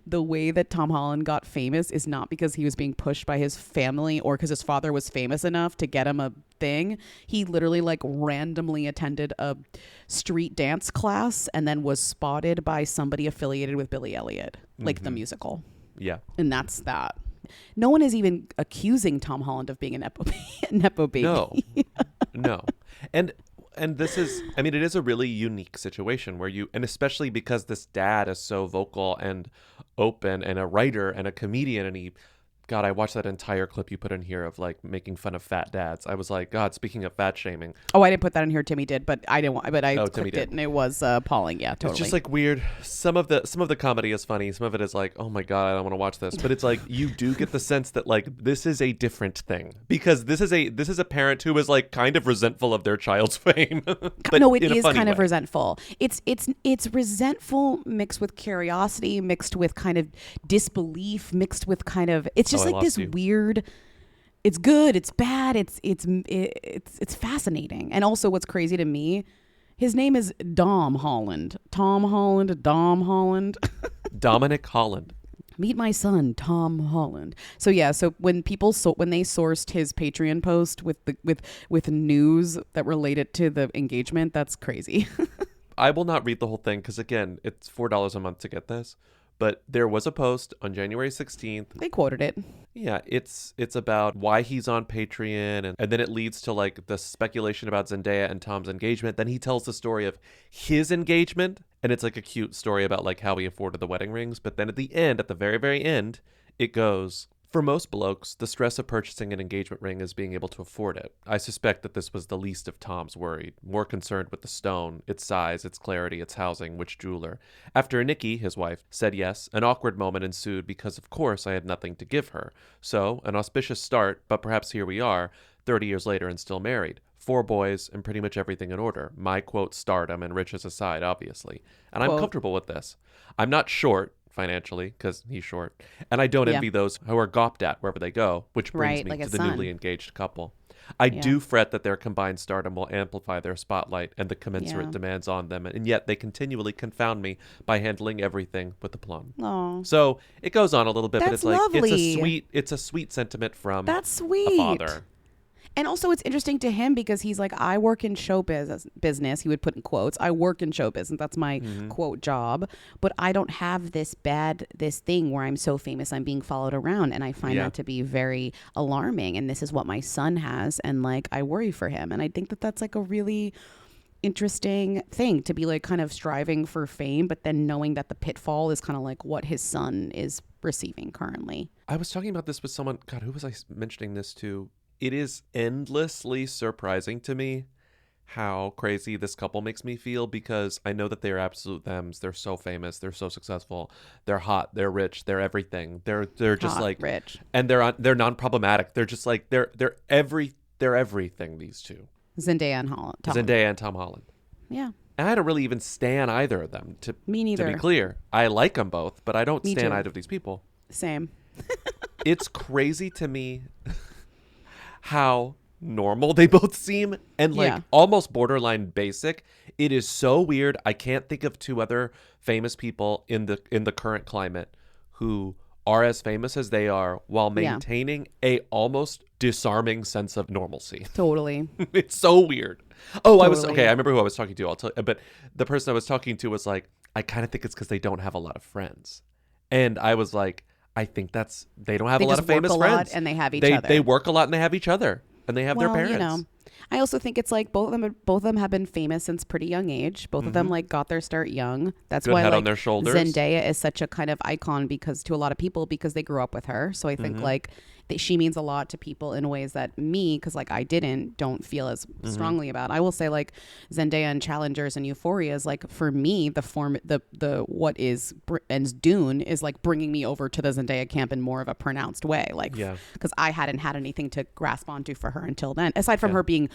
the way that Tom Holland got famous is not because he was being pushed by his family or because his father was famous enough to get him a thing. He literally like randomly attended a street dance class and then was spotted by somebody affiliated with Billy Elliot, like the musical. Yeah. And that's that. No one is even accusing Tom Holland of being a nepo baby. No. And this is, I mean, it is a really unique situation where and especially because this dad is so vocal and open and a writer and a comedian, and God, I watched that entire clip you put in here of like making fun of fat dads. I was like, God, speaking of fat shaming. Oh, I didn't put that in here. Timmy did, but I didn't want. But I clicked it, and it was appalling. Yeah, totally. It's just like weird. Some of the comedy is funny. Some of it is like, oh my God, I don't want to watch this. But it's like you do get the sense that like this is a different thing, because this is a parent who is like kind of resentful of their child's fame. But no, it is kind of resentful. It's resentful mixed with curiosity, mixed with kind of disbelief, mixed with kind of just like this weird. It's good, it's bad, it's fascinating. And also what's crazy to me, his name is Dom Holland. Tom Holland, Dom Holland. Dominic Holland. Meet my son, Tom Holland. So yeah, so when they sourced his Patreon post with news that related to the engagement, that's crazy. I will not read the whole thing because again, it's $4 a month to get this. But there was a post on January 16th. They quoted it. Yeah, it's about why he's on Patreon. And then it leads to like the speculation about Zendaya and Tom's engagement. Then he tells the story of his engagement. And it's like a cute story about like how he afforded the wedding rings. But then at the end, at the very, very end, it goes, for most blokes, the stress of purchasing an engagement ring is being able to afford it. I suspect that this was the least of Tom's worry, more concerned with the stone, its size, its clarity, its housing, which jeweler. After Nikki, his wife, said yes, an awkward moment ensued because, of course, I had nothing to give her. So, an auspicious start, but perhaps here we are, 30 years later and still married. 4 boys and pretty much everything in order. My, quote, stardom and riches aside, obviously. And I'm comfortable with this. I'm not short financially because he's short, and I don't envy those who are gawped at wherever they go, which brings me to the newly engaged couple. I do fret that their combined stardom will amplify their spotlight and the commensurate demands on them, and yet they continually confound me by handling everything with aplomb. Aww. So it goes on a little bit, but it's like lovely. it's a sweet sentiment from that's sweet. A father. And also it's interesting to him because he's like, I work in show business. He would put in quotes, I work in show business. That's my quote job. But I don't have this thing where I'm so famous I'm being followed around. And I find that to be very alarming. And this is what my son has. And like, I worry for him. And I think that that's like a really interesting thing to be like kind of striving for fame, but then knowing that the pitfall is kind of like what his son is receiving currently. I was talking about this with someone. God, who was I mentioning this to? It is endlessly surprising to me how crazy this couple makes me feel, because I know that they're absolute thems. They're so famous. They're so successful. They're hot. They're rich. They're everything. They're just Hot, like rich. and they're non-problematic. They're just like they're everything. These two, Zendaya and Holland. Zendaya and Tom Holland. Yeah. And I don't really even stan either of them. Me neither. To be clear, I like them both, but I don't Me stan too. either of these people. Same. It's crazy to me how normal they both seem, and like almost borderline basic. It is so weird. I can't think of two other famous people in the current climate who are as famous as they are while maintaining a almost disarming sense of normalcy. Totally. It's so weird. Oh, Totally. I remember who I was talking to. I'll tell you, but the person I was talking to was like, I kind of think it's because they don't have a lot of friends. And I was like, I think they don't have a lot of famous friends. And they have each other. They work a lot and they have each other. And they have their parents. You know, I also think it's like both of them have been famous since pretty young age. Both of them like got their start young. That's Good why head like on their shoulders. Zendaya is such a kind of icon to a lot of people because they grew up with her. So I think like she means a lot to people in ways that me, because like I don't feel as strongly about. I will say like Zendaya and Challengers and Euphoria is like, for me, the what is and Dune is like bringing me over to the Zendaya camp in more of a pronounced way, like because I hadn't had anything to grasp onto for her until then, aside from her being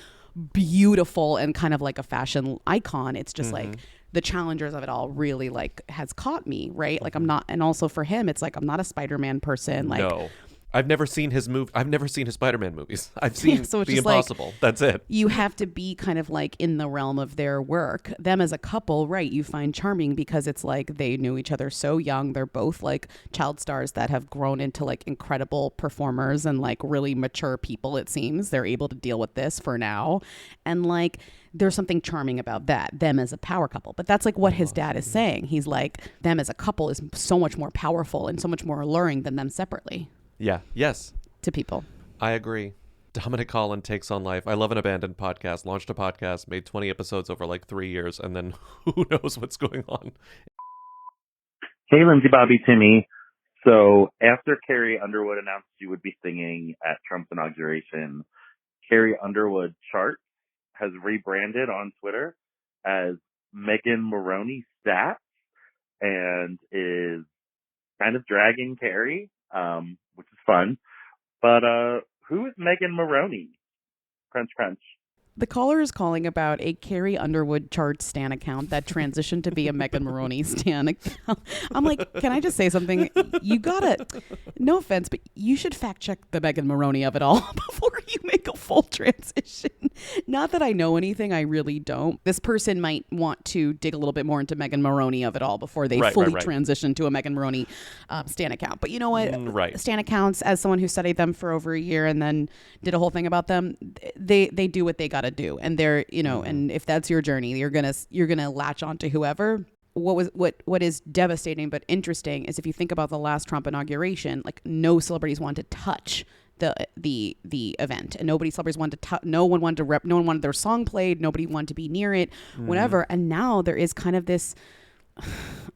beautiful and kind of like a fashion icon. It's just like the Challengers of it all really like has caught me, right? Like I'm not, and also for him it's like I'm not a Spider-Man person. Like no. I've never seen his Spider-Man movies. I've seen so The Impossible. Like, that's it. You have to be kind of like in the realm of their work. Them as a couple, right, you find charming because it's like they knew each other so young. They're both like child stars that have grown into like incredible performers and like really mature people, it seems. They're able to deal with this for now. And like there's something charming about that, them as a power couple. But that's like what his dad is saying. He's like, them as a couple is so much more powerful and so much more alluring than them separately. Yeah. Yes. To people. I agree. Dominic Holland takes on life. I Love an Abandoned podcast. Launched a podcast, made 20 episodes over like 3 years, and then who knows what's going on. Hey, Lindsay, Bobby, Timmy. So after Carrie Underwood announced she would be singing at Trump's inauguration, Carrie Underwood Chart has rebranded on Twitter as Megan Maroney Stats and is kind of dragging Carrie, which is fun. But who is Megan Maroney? Crunch, crunch. The caller is calling about a Carrie Underwood chart stan account that transitioned to be a Megan Maroney stan account. I'm like, can I just say something? You gotta, no offense, but you should fact check the Megan Maroney of it all before you make a full transition. Not that I know anything, I really don't. This person might want to dig a little bit more into Megan Maroney of it all before they fully transition to a Megan Maroney stan account. But you know what? Stan accounts, as someone who studied them for over a year and then did a whole thing about them, they do what they gotta do, and they're, you know, and if that's your journey, you're gonna latch on to whoever. What is devastating but interesting is if you think about the last Trump inauguration, like no celebrities wanted to touch the event, and celebrities wanted to no one wanted their song played, nobody wanted to be near it, whatever. And now there is kind of this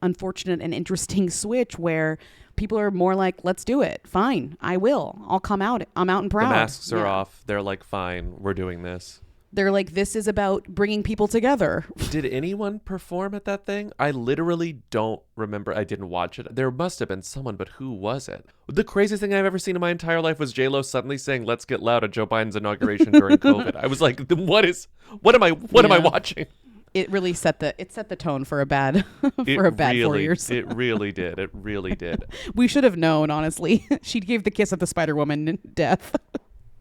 unfortunate and interesting switch where people are more like, let's do it. Fine, I'll come out. I'm out and proud. The masks are off. They're like, fine, we're doing this. They're like, this is about bringing people together. Did anyone perform at that thing? I literally don't remember. I didn't watch it. There must have been someone, but who was it? The craziest thing I've ever seen in my entire life was J-Lo suddenly saying, "Let's get loud" at Joe Biden's inauguration during COVID. I was like, what am I watching? It really set the tone for a bad 4 years. It really did. It really did. We should have known, honestly. She gave the kiss of the Spider-Woman death.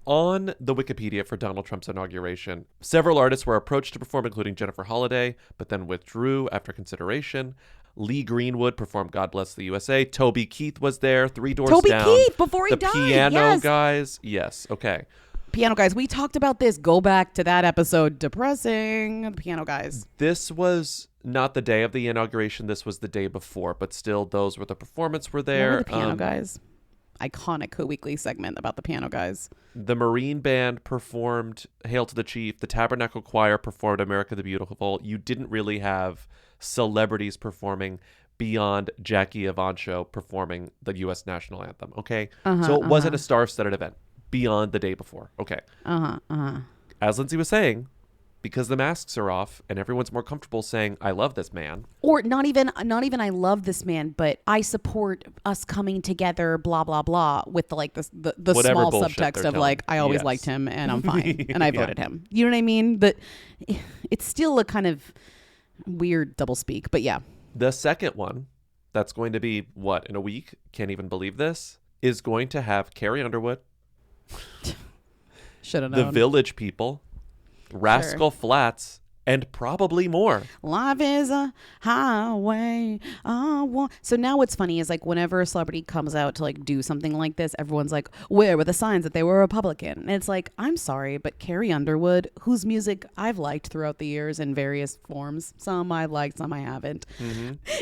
On the Wikipedia for Donald Trump's inauguration, several artists were approached to perform, including Jennifer Holliday, but then withdrew after consideration. Lee Greenwood performed "God Bless the USA." Toby Keith was there. Three Doors Down. Toby Keith, before he died. The Piano Guys. Yes. Okay. Piano Guys. We talked about this. Go back to that episode. Depressing. Piano Guys. This was not the day of the inauguration. This was the day before, but still, those were the performance were there. What were the Piano Guys? Iconic Who Weekly segment about the Piano Guys. The Marine Band performed "Hail to the Chief." The Tabernacle Choir performed "America the Beautiful." You didn't really have celebrities performing beyond Jackie Evancho performing the U.S. national anthem. Okay, so it wasn't a star-studded event beyond the day before. Okay. As Lindsay was saying, because the masks are off and everyone's more comfortable saying, I love this man. Or not even I love this man, but I support us coming together, blah, blah, blah, with the small subtext of like, I always liked him and I'm fine and I voted him. You know what I mean? But it's still a kind of weird doublespeak, but yeah. The second one, that's going to be, what, in a week? Can't even believe this, is going to have Carrie Underwood, should have known, the Village People, Rascal Flatts, and probably more. Life is a highway. So now what's funny is like whenever a celebrity comes out to like do something like this, everyone's like, where were the signs that they were Republican? And it's like, I'm sorry, but Carrie Underwood, whose music I've liked throughout the years in various forms, some I liked, some I haven't,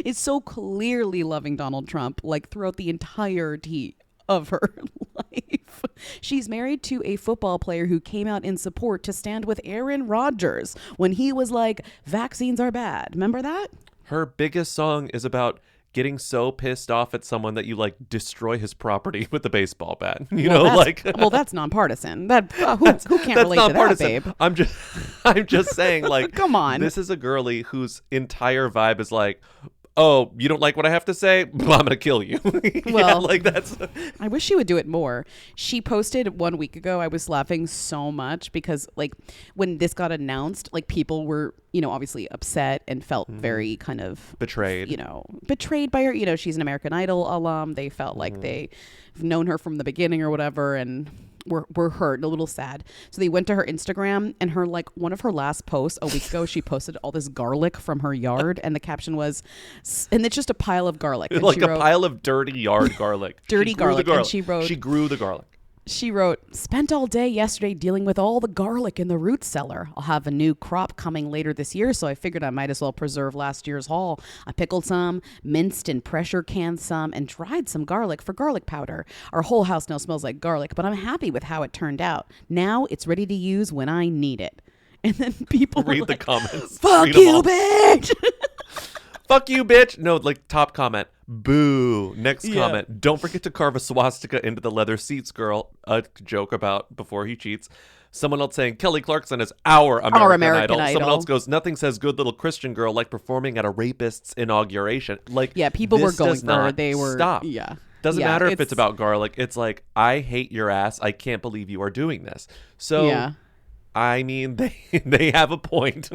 is so clearly loving Donald Trump like throughout the entirety of her life. She's married to a football player who came out in support to stand with Aaron Rodgers when he was like, vaccines are bad. Remember that? Her biggest song is about getting so pissed off at someone that you like destroy his property with a baseball bat. Well, that's nonpartisan. That who can't relate to that, babe? I'm just saying, like, come on. This is a girly whose entire vibe is like, oh, you don't like what I have to say? Well, I'm going to kill you. Well, that's... I wish she would do it more. She posted 1 week ago. I was laughing so much because like when this got announced, like people were, obviously upset and felt very kind of betrayed, betrayed by her. She's an American Idol alum. They felt like they've known her from the beginning or whatever. And were hurt, a little sad. So they went to her Instagram and her like one of her last posts a week ago, she posted all this garlic from her yard and the caption was, and it's just a pile of garlic. And like a pile of dirty yard garlic. Dirty garlic. And she grew the garlic. She wrote, spent all day yesterday dealing with all the garlic in the root cellar. I'll have a new crop coming later this year, so I figured I might as well preserve last year's haul. I pickled some, minced and pressure canned some, and dried some garlic for garlic powder. Our whole house now smells like garlic, but I'm happy with how it turned out. Now it's ready to use when I need it. And then people read the comments. Fuck you, bitch! Fuck you, bitch. No, like top comment. Boo. Next comment. Don't forget to carve a swastika into the leather seats, girl. A joke about before he cheats. Someone else saying Kelly Clarkson is our American Idol. Someone else goes, nothing says good little Christian girl like performing at a rapist's inauguration. Like, yeah, people were going for it. They were stop. Yeah. Doesn't matter if it's about garlic. It's like, I hate your ass. I can't believe you are doing this. So yeah. I mean, they have a point.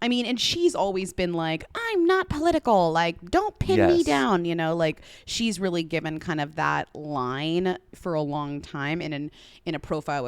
I mean, and she's always been like, I'm not political. Like, don't pin me down. Like she's really given kind of that line for a long time in a profile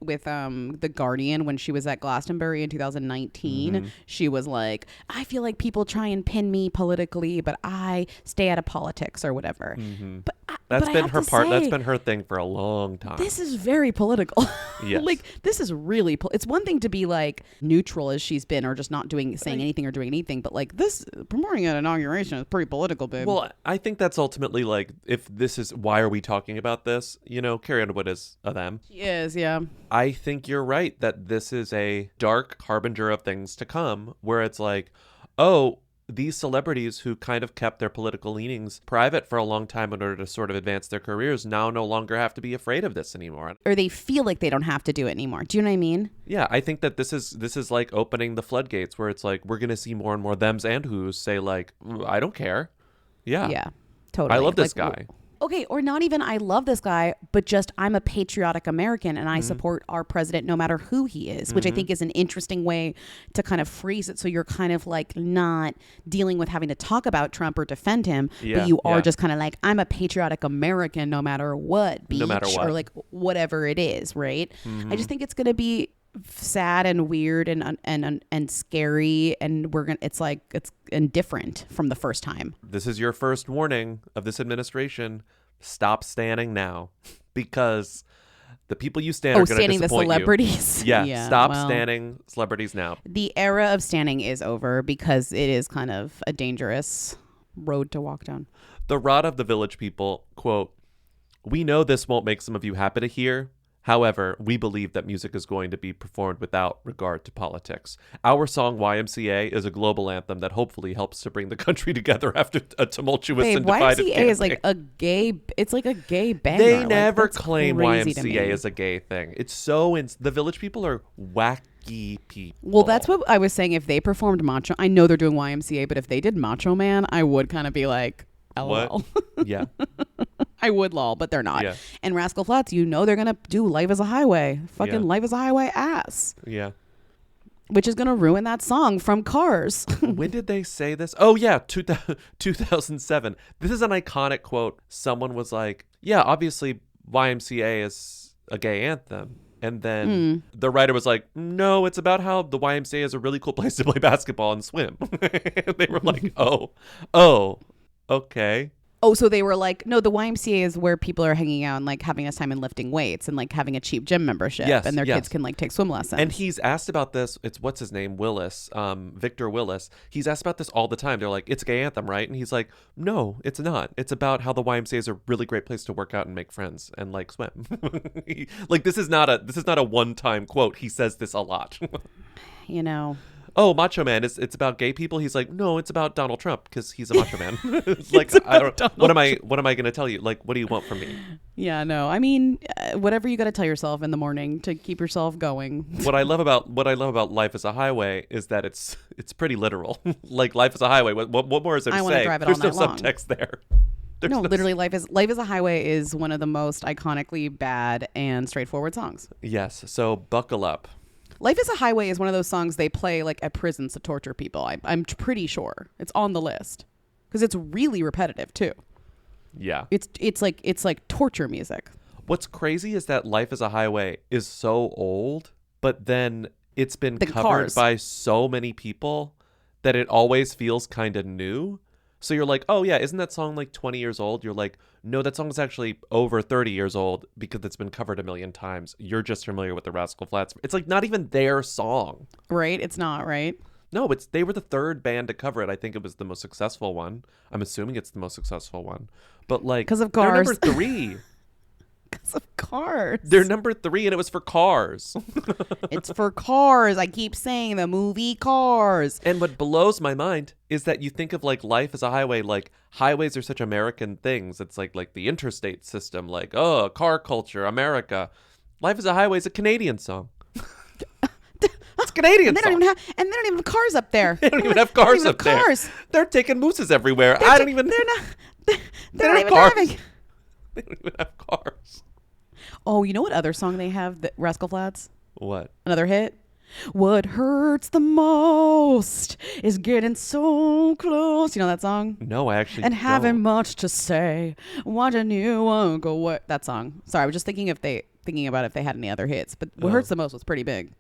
with The Guardian when she was at Glastonbury in 2019. She was like, I feel like people try and pin me politically, but I stay out of politics or whatever. But that's been her part. That's been her thing for a long time. This is very political. Yes. Like this is really it's one thing to be like neutral as she's been or just not saying anything or doing anything, but like this promoting an inauguration is pretty political, babe. Well, I think that's ultimately like, if this is why are we talking about this? Carrie Underwood is a them. She is, yeah. I think you're right that this is a dark harbinger of things to come, where it's like, oh, these celebrities who kind of kept their political leanings private for a long time in order to sort of advance their careers now no longer have to be afraid of this anymore. Or they feel like they don't have to do it anymore. Do you know what I mean? Yeah, I think that this is like opening the floodgates where it's like, we're going to see more and more thems and who's say like, I don't care. Yeah. Yeah, totally. I love this guy. Okay, or not even I love this guy, but just I'm a patriotic American and I support our president no matter who he is, which I think is an interesting way to kind of phrase it. So you're kind of like not dealing with having to talk about Trump or defend him, but you are just kind of like, I'm a patriotic American no matter what, beach, no matter what. or like whatever it is, right? I just think it's going to be sad and weird and scary, and it's indifferent from the first time. This is your first warning of this administration. Stop standing now, because the people you stand are going to disappoint the celebrities. You. Yeah, stop standing celebrities now. The era of standing is over because it is kind of a dangerous road to walk down. The rod of the Village People, quote, "We know this won't make some of you happy to hear. However, we believe that music is going to be performed without regard to politics. Our song YMCA is a global anthem that hopefully helps to bring the country together after a tumultuous and divided YMCA campaign. is like a gay. It's like a gay banger. They Like, never that's claim crazy to me. YMCA as a gay thing. It's so the Village People are wacky people. Well, that's what I was saying. If they performed Macho, I know they're doing YMCA, but if they did Macho Man, I would kind of be like, LOL. What? Yeah. I would lol, but they're not. Yeah. And Rascal Flatts, you know they're gonna do Life is a Highway. Fucking Yeah. Life is a Highway ass. Yeah. Which is gonna ruin that song from Cars. When did they say this? Oh, yeah, 2007. This is an iconic quote. Someone was like, yeah, obviously YMCA is a gay anthem. And then the writer was like, no, it's about how the YMCA is a really cool place to play basketball and swim. They were like, oh, okay. Oh, so they were like, no, the YMCA is where people are hanging out and like having a time and lifting weights and like having a cheap gym membership. Yes, and their yes. kids can like take swim lessons. And he's asked about this. It's what's his name? Willis, Victor Willis. He's asked about this all the time. They're like, it's a gay anthem, right? And he's like, no, it's not. It's about how the YMCA is a really great place to work out and make friends and like swim. Like this is not a one-time quote. He says this a lot. You know. Oh, Macho Man, it's about gay people. He's like, no, it's about Donald Trump because he's a macho man. Like, what am I going to tell you? Like, what do you want from me? Yeah, no. I mean, whatever you got to tell yourself in the morning to keep yourself going. What I love about Life is a Highway is that it's pretty literal. Like Life is a Highway. What more is there to say? I want to drive it There's all no night long. subtext there. No, literally, Life is a Highway is one of the most iconically bad and straightforward songs. Yes. So buckle up. Life is a Highway is one of those songs they play like at prisons to torture people. I'm pretty sure it's on the list because it's really repetitive too. Yeah. It's like torture music. What's crazy is that Life is a Highway is so old, but then it's been covered Cars. by so many people that it always feels kind of new. So you're like, oh yeah, isn't that song like 20 years old? You're like, no, that song is actually over 30 years old because it's been covered a million times. You're just familiar with the Rascal Flatts. It's like not even their song. Right? It's not, right? No, they were the third band to cover it. I think it was the most successful one. I'm assuming it's the most successful one. But like, because of They're Cars. number 3. Because of Cars. They're number 3 and it was for Cars. It's for Cars. I keep saying the movie Cars. And what blows my mind is that you think of like Life as a Highway, like highways are such American things. It's like the interstate system, like, oh, car culture, America. Life as a Highway is a Canadian song. It's Canadian And they don't even have cars up there. They don't even have cars up there. Cars. They're taking mooses everywhere. They're not even cars. driving. They don't even have cars. Oh, you know what other song they have? The Rascal Flatts? What? Another hit? What hurts the most is getting so close. You know that song? No, I actually And having don't. much to say. Watching you won't go away. That song. Sorry, I was just thinking about if they had any other hits. But what hurts the most was pretty big.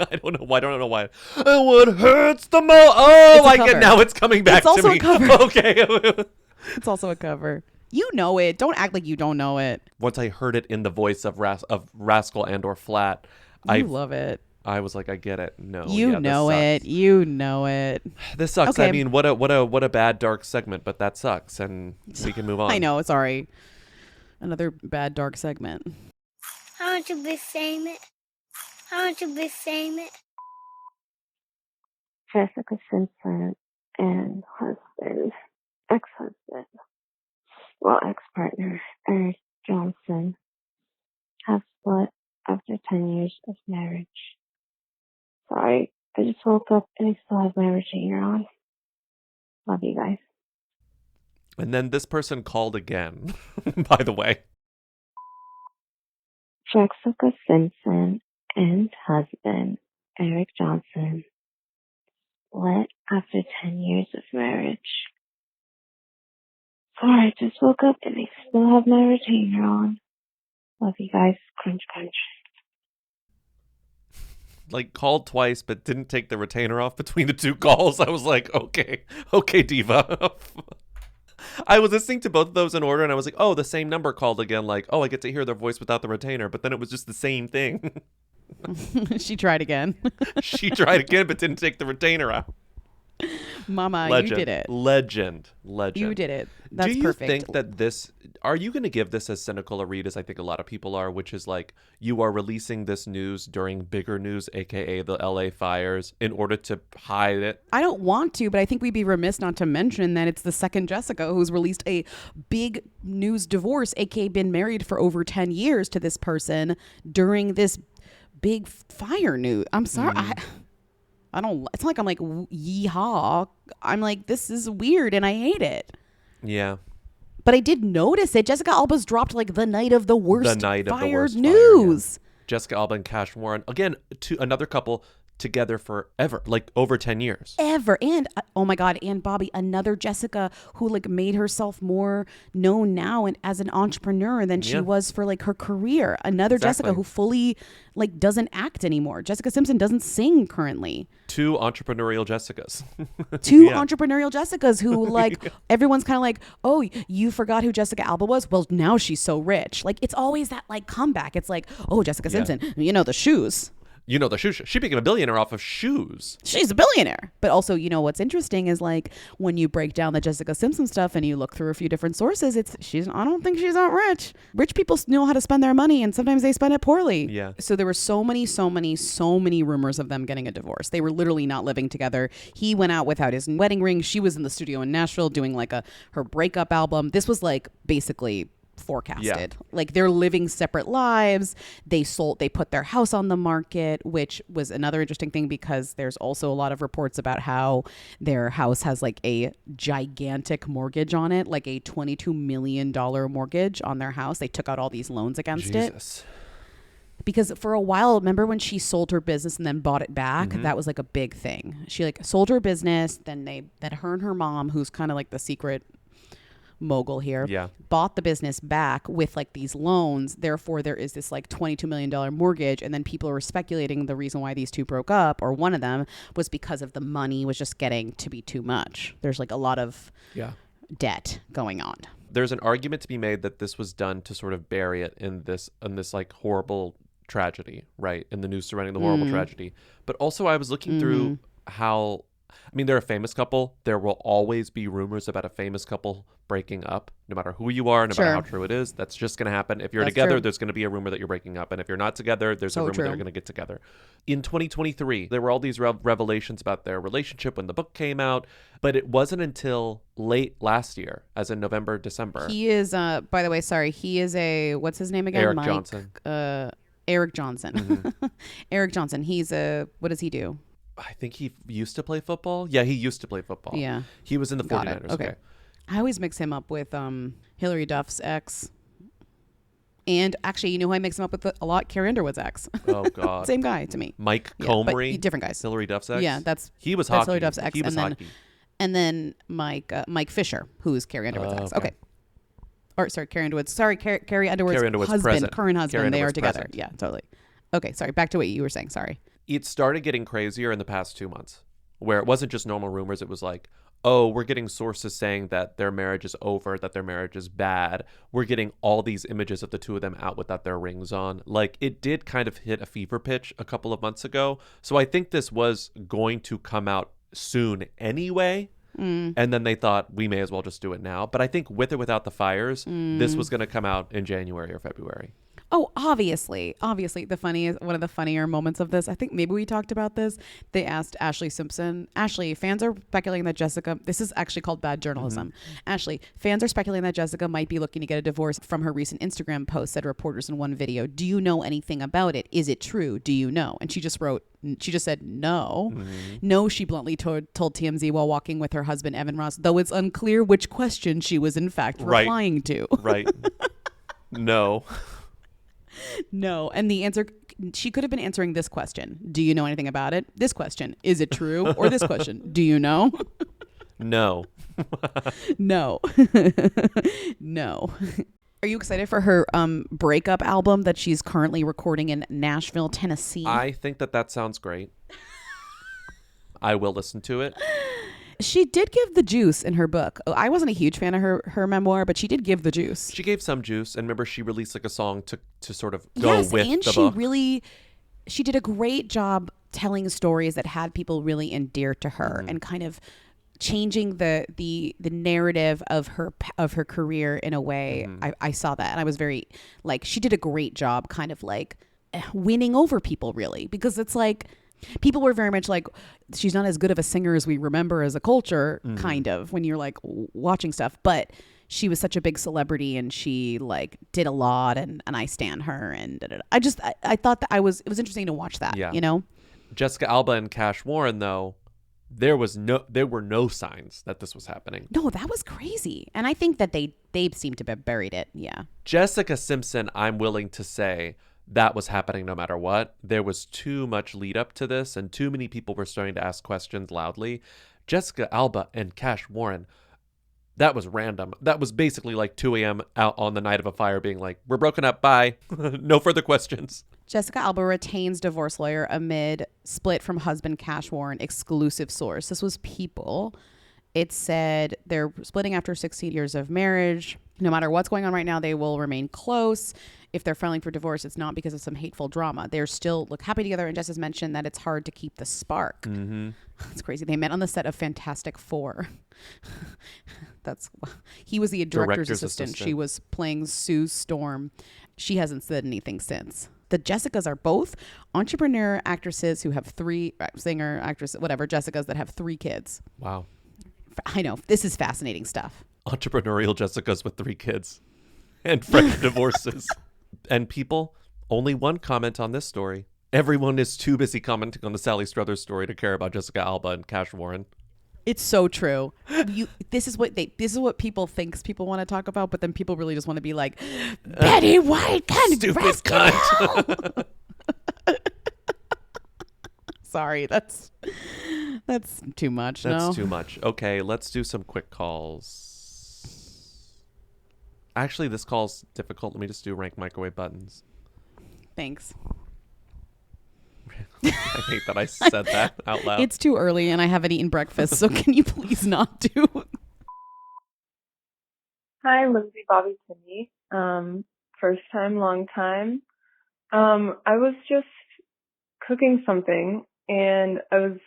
I don't know why. And what hurts the most? Oh, I get now. It's coming back It's also to me. a cover. Okay. It's also a cover. You know it. Don't act like you don't know it. Once I heard it in the voice of Rascal and/or Flat, I love it. I was like, I get it. No, You know it. You know it. This sucks. Okay. I mean, what a bad dark segment, but that sucks, and we can move on. I know. Sorry. Another bad dark segment. How much of this same it? How much of this same it? Jessica Simpson and ex-husband, ex-partner, Eric Johnson, have split after 10 years of marriage. Sorry, I just woke up and I still have my retainer on. Love you guys. And then this person called again, by the way. Jessica Simpson and husband, Eric Johnson, split after 10 years of marriage. Sorry, I just woke up and I still have my retainer on. Love you guys. Crunch, crunch. Like, called twice, but didn't take the retainer off between the two calls. I was like, okay, diva. I was listening to both of those in order, and I was like, oh, the same number called again. Like, oh, I get to hear their voice without the retainer. But then it was just the same thing. She tried again. She tried again, but didn't take the retainer out. Mama, Legend. you did it. Legend. You did it. That's Do you perfect. think that are you going to give this as cynical a read as I think a lot of people are, which is like you are releasing this news during bigger news, aka the LA fires, in order to hide it? I don't want to, but I think we'd be remiss not to mention that it's the second Jessica who's released a big news divorce, aka been married for over 10 years to this person during this big fire news. I'm sorry. I don't, it's not like I'm like, yeehaw. I'm like, this is weird and I hate it. Yeah. But I did notice it. Jessica Alba's dropped like the night of the worst fire Fire, news. yeah. Jessica Alba and Cash Warren, again, another couple together forever, like over 10 years. Ever. And oh my God, and Bobby, another Jessica who like made herself more known now and as an entrepreneur than she was for like her career. Another Jessica who fully like doesn't act anymore. Jessica Simpson doesn't sing currently. Two entrepreneurial Jessicas. Two entrepreneurial Jessicas who like everyone's kind of like, oh, you forgot who Jessica Alba was? Well, now she's so rich. Like it's always that like comeback. It's like, oh, Jessica Simpson, you know, the shoes. You know, the shoes. She became a billionaire off of shoes. She's a billionaire. But also, you know, what's interesting is like when you break down the Jessica Simpson stuff and you look through a few different sources, I don't think she's not rich. Rich people know how to spend their money and sometimes they spend it poorly. Yeah. So there were so many rumors of them getting a divorce. They were literally not living together. He went out without his wedding ring. She was in the studio in Nashville doing like her breakup album. This was like basically forecasted. Like they're living separate lives. They put their house on the market, which was another interesting thing because there's also a lot of reports about how their house has like a gigantic mortgage on it, like a $22 million mortgage on their house. They took out all these loans against it. Because for a while, remember when she sold her business and then bought it back? That was like a big thing. She like sold her business, then her and her mom, who's kind of like the secret mogul here, bought the business back with like these loans. Therefore, there is this like $22 million mortgage. And then people were speculating the reason why these two broke up, or one of them, was because of the money was just getting to be too much. There's like a lot of debt going on. There's an argument to be made that this was done to sort of bury it in this like horrible tragedy, right? In the news surrounding the horrible tragedy. But also I was looking through how, I mean, they're a famous couple. There will always be rumors about a famous couple breaking up, no matter who you are, no matter how true it is. That's just going to happen. If you're together, there's going to be a rumor that you're breaking up. And if you're not together, there's a rumor that you're going to get together. In 2023, there were all these revelations about their relationship when the book came out. But it wasn't until late last year, as in November, December. He is, by the way, sorry, he is what's his name again? Eric Johnson. Eric Johnson. Eric Johnson. He's what does he do? I think he used to play football. Yeah, he used to play football. Yeah. He was in the 49ers. Okay. I always mix him up with Hillary Duff's ex. And actually, you know who I mix him up with a lot? Carrie Underwood's ex. Oh, God. Same guy to me. Mike Comrie. Different guys. Hillary Duff's ex? Yeah, he was that's hockey. Hillary Duff's ex. He was hockey. And then Mike Fisher, who's Carrie Underwood's ex. Okay. Or sorry, Carrie Underwood's. Sorry, Carrie Underwood's husband, present. current husband. Carrie they are Underwood's together. present. Yeah, totally. Okay, sorry. Back to what you were saying. Sorry. It started getting crazier in the past 2 months, where it wasn't just normal rumors. It was like, oh, we're getting sources saying that their marriage is over, that their marriage is bad. We're getting all these images of the two of them out without their rings on. Like, it did kind of hit a fever pitch a couple of months ago. So I think this was going to come out soon anyway. And then they thought, we may as well just do it now. But I think with or without the fires, this was going to come out in January or February. Oh, obviously. One of the funnier moments of this, I think maybe we talked about this. They asked Ashley Simpson. Ashley, fans are speculating that Jessica, this is actually called bad journalism. Ashley, fans are speculating that Jessica might be looking to get a divorce from her recent Instagram post, said reporters in one video. Do you know anything about it? Is it true? Do you know? And she just said no. No, she bluntly told TMZ while walking with her husband, Evan Ross, though it's unclear which question she was in fact replying to. Right. No. No. And the answer, she could have been answering this question. Do you know anything about it? This question, is it true? Or this question, do you know? No. No. No. Are you excited for her breakup album that she's currently recording in Nashville, Tennessee? I think that sounds great. I will listen to it. She did give the juice in her book. I wasn't a huge fan of her memoir, but she did give the juice. She gave some juice, and remember she released like a song to sort of go with and the book. She did a great job telling stories that had people really endeared to her and kind of changing the narrative of her career in a way. I saw that, and I was very like, she did a great job kind of like winning over people, really, because it's like people were very much like, she's not as good of a singer as we remember as a culture, kind of, when you're like watching stuff, but she was such a big celebrity and she like did a lot, and I stan her, and I thought that it was interesting to watch that. You know, Jessica Alba and Cash Warren, though, there were no signs that this was happening. No, that was crazy. And I think that they seemed to have buried it. Yeah. Jessica Simpson, I'm willing to say that was happening no matter what. There was too much lead up to this, and too many people were starting to ask questions loudly. Jessica Alba and Cash Warren, that was random. That was basically like 2 a.m. out on the night of a fire being like, we're broken up, bye. No further questions. Jessica Alba retains divorce lawyer amid split from husband Cash Warren. Exclusive source. This was People. It said they're splitting after 16 years of marriage. No matter what's going on right now, they will remain close. If they're filing for divorce, it's not because of some hateful drama. They're still happy together. And Jess has mentioned that it's hard to keep the spark. It's crazy. They met on the set of Fantastic Four. He was the director's assistant. She was playing Sue Storm. She hasn't said anything since. The Jessicas are both entrepreneur actresses who have 3 singer actresses, whatever, Jessicas that have 3 kids. Wow. I know. This is fascinating stuff. Entrepreneurial Jessicas with 3 kids and fresh divorces. And People, only one comment on this story. Everyone is too busy commenting on the Sally Struthers story to care about Jessica Alba and Cash Warren. It's so true. This is what people thinks people want to talk about, but then people really just want to be like, Betty White can stupid cunt. Sorry, that's too much. That's too much. Okay, let's do some quick calls. Actually, this call's difficult. Let me just do rank microwave buttons. Thanks. I hate that I said that out loud. It's too early and I haven't eaten breakfast, so can you please not do? Hi, Lindsay, Bobby, Timmy. First time, long time. I was just cooking something and I was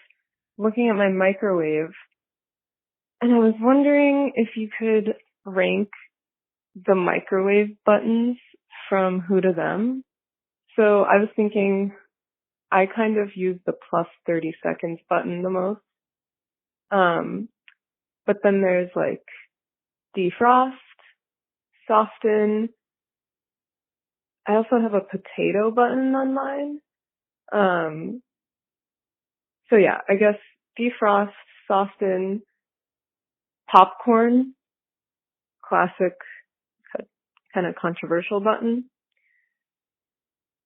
looking at my microwave and I was wondering if you could rank the microwave buttons from who to them. So I was thinking I kind of use the plus 30 seconds button the most. But then there's like defrost, soften. I also have a potato button on mine. So yeah, I guess defrost, soften, popcorn, classic kind of controversial button,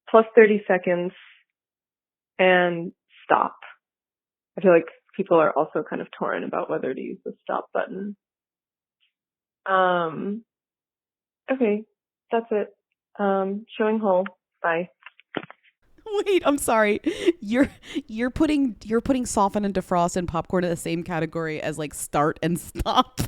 plus 30 seconds, and stop. I feel like people are also kind of torn about whether to use the stop button. Okay, that's it. Showing whole. Bye. Wait, I'm sorry. You're putting soften and defrost and popcorn in the same category as like start and stop.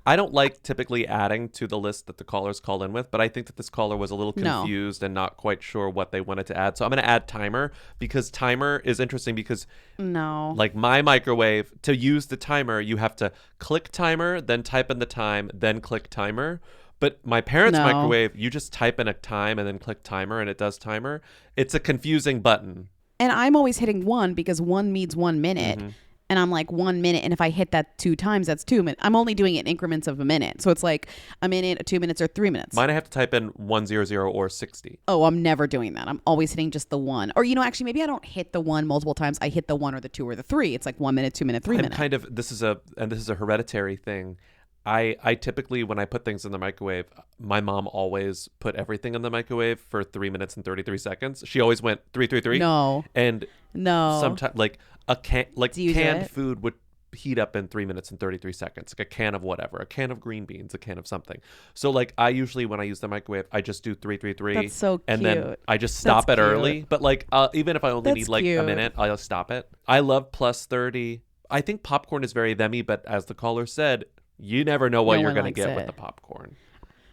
I don't like typically adding to the list that the callers call in with, but I think that this caller was a little confused and not quite sure what they wanted to add. So I'm going to add timer, because timer is interesting because like my microwave, to use the timer, you have to click timer, then type in the time, then click timer. But my parents' microwave, you just type in a time and then click timer and it does timer. It's a confusing button. And I'm always hitting 1 because 1 means 1 minute. Mm-hmm. And I'm like 1 minute. And if I hit that 2 times, that's 2 minutes. I'm only doing it in increments of a minute. So it's like a minute, 2 minutes, or 3 minutes. Mine, I have to type in 100 or 60. Oh, I'm never doing that. I'm always hitting just the 1. Or, actually, maybe I don't hit the 1 multiple times. I hit the 1 or the 2 or the 3. It's like 1 minute, 2 minute, 3 minutes. Kind of, this is a hereditary thing. I typically, when I put things in the microwave, my mom always put everything in the microwave for 3 minutes and 33 seconds. She always went 333. No. And sometimes like canned it? food would heat up in 3 minutes and 33 seconds. Like a can of whatever, a can of green beans, a can of something. So like I usually, when I use the microwave, I just do 333. That's so cute. And then I just stop it early. But like even if I only need like a minute, I'll stop it. I love plus 30. I think popcorn is very themmy, but as the caller said, you never know what you're going to get with the popcorn.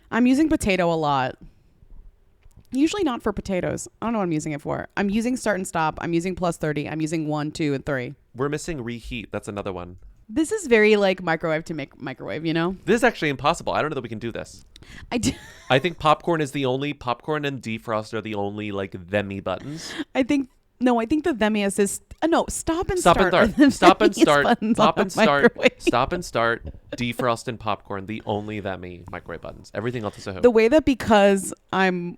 I'm using potato a lot. Usually not for potatoes. I don't know what I'm using it for. I'm using start and stop. I'm using plus 30. I'm using 1, 2, and 3. We're missing reheat. That's another one. This is very like microwave to make microwave, you know? This is actually impossible. I don't know that we can do this. I think popcorn and defrost are the only like themy buttons. I think the themiest is no, stop and start. Stop and start. Stop and start. Defrost and popcorn, the only themy microwave buttons. Everything else is a hoop. The way that because I'm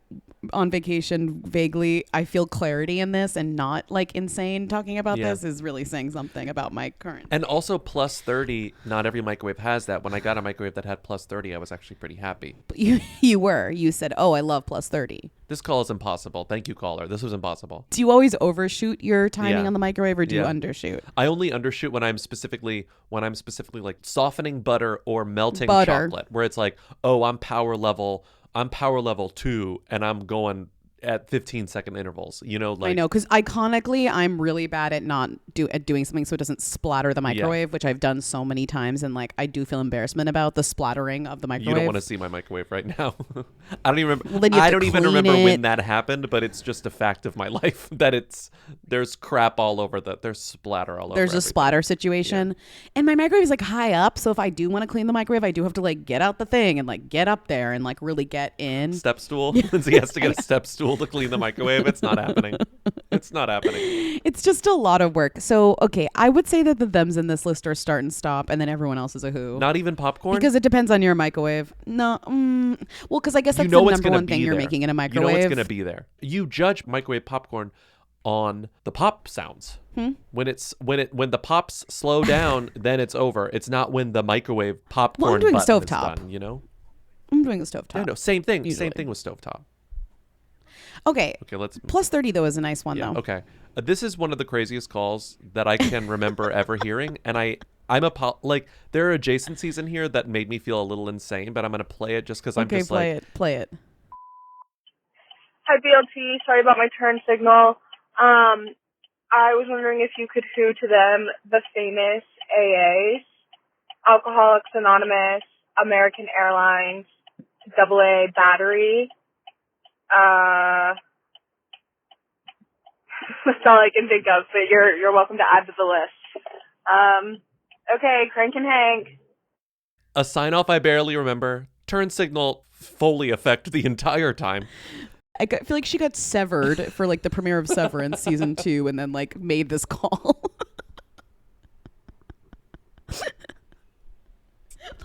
on vacation vaguely, I feel clarity in this and not like insane talking about this is really saying something about my current. And also plus 30, not every microwave has that. When I got a microwave that had plus 30, I was actually pretty happy. But you said, oh, I love plus 30. This call is impossible. Thank you, caller. This was impossible. Do you always overshoot your timing on the microwave or do you undershoot? I only undershoot when I'm specifically like softening butter or melting chocolate, where it's like, oh, I'm power level 2 and I'm going at 15-second intervals, you know, like I know, because iconically I'm really bad at at doing something so it doesn't splatter the microwave, which I've done so many times, and like I do feel embarrassment about the splattering of the microwave. You don't want to see my microwave right now. I don't even remember. Well, I don't even remember when that happened, but it's just a fact of my life that there's crap all over there's splatter all over. There's a splatter situation, and my microwave is like high up, so if I do want to clean the microwave, I do have to like get out the thing and like get up there and like really get in. Step stool. Lindsay has to get a step stool to clean the microwave. It's not happening. It's not happening. It's just a lot of work. So, okay, I would say that the thems in this list are start and stop, and then everyone else is a who. Not even popcorn? Because it depends on your microwave. No. Well, because I guess that's the number one thing you're making in a microwave. You know what's going to be there. You judge microwave popcorn on the pop sounds. When the pops slow down, then it's over. It's not when the microwave popcorn I'm doing button stovetop. is done, you know? I'm doing a stovetop. No, same thing. Usually. Same thing with stovetop. Okay, let's plus 30 though is a nice one though. Okay. This is one of the craziest calls that I can remember ever hearing, and there are adjacencies in here that made me feel a little insane, but I'm gonna play it just because I'm just play it. Hi BLT, sorry about my turn signal. I was wondering if you could who to them the famous AAs, Alcoholics Anonymous, American Airlines, AA Battery. That's all I can think of, but you're welcome to add to the list. Okay, Crank and Hank. A sign off I barely remember. Turn signal Foley effect the entire time. I feel like she got severed for like the premiere of Severance season 2 and then like made this call.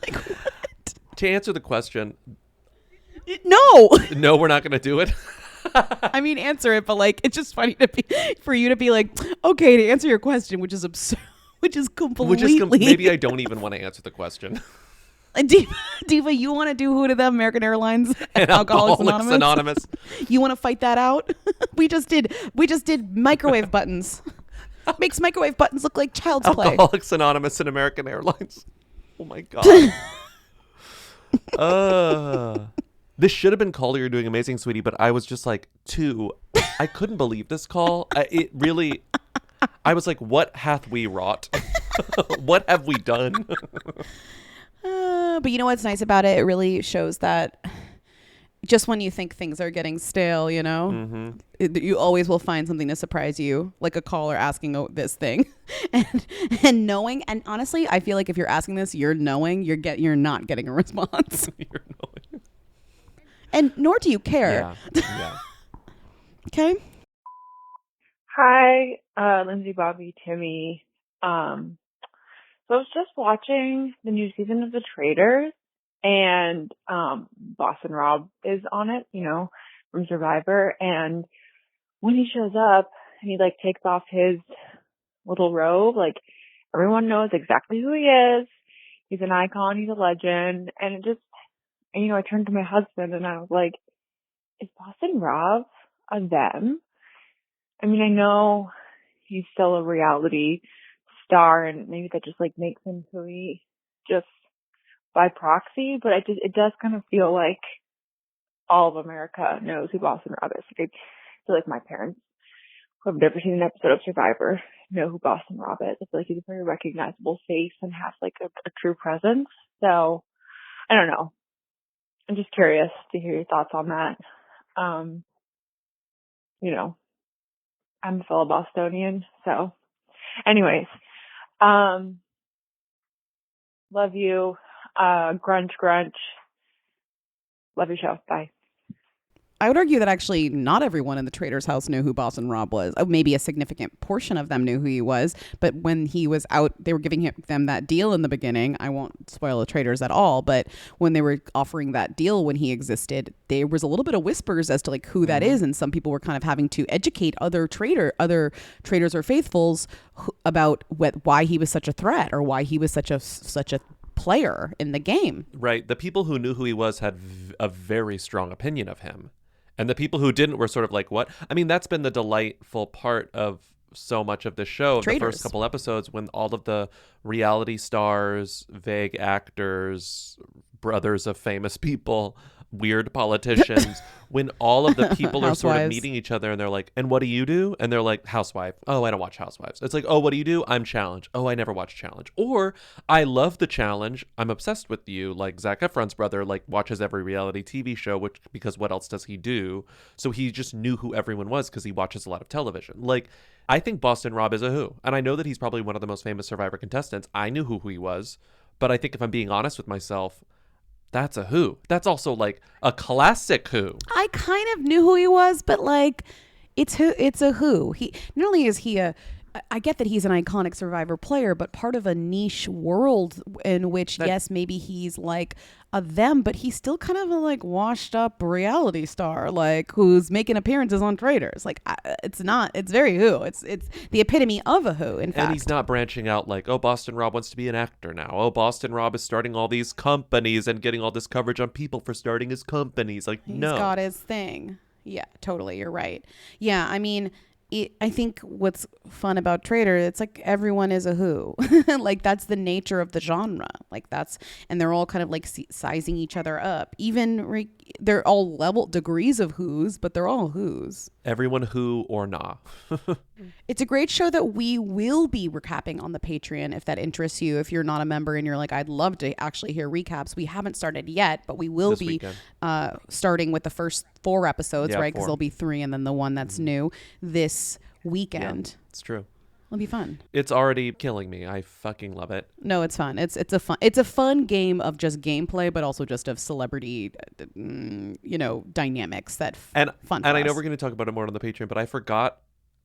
Like what? To answer the question, no, we're not going to do it. I mean, answer it, but like, it's just funny for you to be like, okay, to answer your question, which is absurd, which is completely. Maybe I don't even want to answer the question. Diva, you want to do who to them, American Airlines and Alcoholics Anonymous? You want to fight that out? We just did microwave buttons. Makes microwave buttons look like child's play. Alcoholics Anonymous and American Airlines. Oh my god. This should have been called You're Doing Amazing, Sweetie, but I was just like, I couldn't believe this call. I was like, what hath we wrought? What have we done? But you know what's nice about it? It really shows that just when you think things are getting stale, you know, you always will find something to surprise you, like a caller asking this thing, and knowing. And honestly, I feel like if you're asking this, you're knowing you're not getting a response. You're knowing. And nor do you care. Yeah. Okay. Hi, Lindsay, Bobby, Timmy. So I was just watching the new season of The Traitors, and Boston Rob is on it, you know, from Survivor. And when he shows up and he like takes off his little robe, like everyone knows exactly who he is. He's an icon. He's a legend. And you know, I turned to my husband and I was like, is Boston Rob a them? I mean, I know he's still a reality star and maybe that just like makes him who he just by proxy, but it does kind of feel like all of America knows who Boston Rob is. Like, I feel like my parents, who have never seen an episode of Survivor, know who Boston Rob is. I feel like he's a very recognizable face and has like a true presence. So I don't know. I'm just curious to hear your thoughts on that. you know, I'm a fellow Bostonian. So anyways, love you. Grunch, grunch. Love your show. Bye. I would argue that actually not everyone in the Trader's house knew who Boston Rob was. Maybe a significant portion of them knew who he was. But when he was out, they were giving them that deal in the beginning. I won't spoil the Traders at all. But when they were offering that deal when he existed, there was a little bit of whispers as to like who that is. And some people were kind of having to educate other traders or faithfuls about why he was such a threat or why he was such a player in the game. Right. The people who knew who he was had a very strong opinion of him. And the people who didn't were sort of like, what? I mean, that's been the delightful part of so much of the show, the first couple episodes, when all of the reality stars, vague actors, brothers of famous people, weird politicians, when all of the people are sort of meeting each other and they're like, and what do you do? And they're like, housewife. Oh, I don't watch Housewives. It's like, oh, what do you do? I'm Challenge. Oh, I never watch Challenge. Or I love the Challenge. I'm obsessed with you. Like Zac Efron's brother, like watches every reality TV show, because what else does he do? So he just knew who everyone was because he watches a lot of television. Like, I think Boston Rob is a who. And I know that he's probably one of the most famous Survivor contestants. I knew who he was. But I think if I'm being honest with myself, that's a who. That's also like a classic who. I kind of knew who he was, but like it's a who. He not only is he I get that he's an iconic Survivor player, but part of a niche world in which, yes, maybe he's like a them, but he's still kind of a like washed up reality star, like who's making appearances on Traders. Like it's very who. It's the epitome of a who, in fact. And he's not branching out like, oh, Boston Rob wants to be an actor now. Oh, Boston Rob is starting all these companies and getting all this coverage on people for starting his companies. Like, no. He's got his thing. Yeah, totally. You're right. Yeah, I mean, I think what's fun about Trader, it's like everyone is a who. Like that's the nature of the genre. Like and they're all kind of like sizing each other up. Even they're all level degrees of who's, but they're all who's. Everyone who or nah. It's a great show that we will be recapping on the Patreon if that interests you. If you're not a member and you're like, I'd love to actually hear recaps. We haven't started yet, but we will be starting with the first 4 episodes, right? Because there'll be 3 and then the one that's new this weekend. Yeah, it's true. It'll be fun. It's already killing me. I fucking love it. No, it's fun. It's a fun game of just gameplay, but also just of celebrity, dynamics that fun. And I know we're going to talk about it more on the Patreon, but I forgot,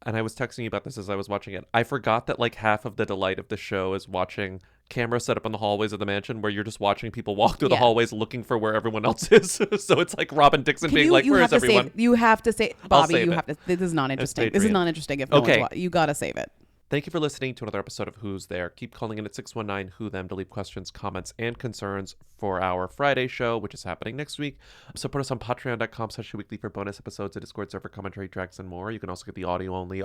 and I was texting you about this as I was watching it. I forgot that like half of the delight of the show is watching cameras set up in the hallways of the mansion, where you're just watching people walk through the hallways looking for where everyone else is. So it's like Robin Dixon being like, "Where is everyone?" You have to say, Bobby. You have to. This is not interesting. This is not interesting. If no one's you gotta save it. Thank you for listening to another episode of Who's There. Keep calling in at 619-WHO-THEM to leave questions, comments, and concerns for our Friday show, which is happening next week. Support us on patreon.com/weekly for bonus episodes, a Discord server, commentary tracks, and more. You can also get the audio only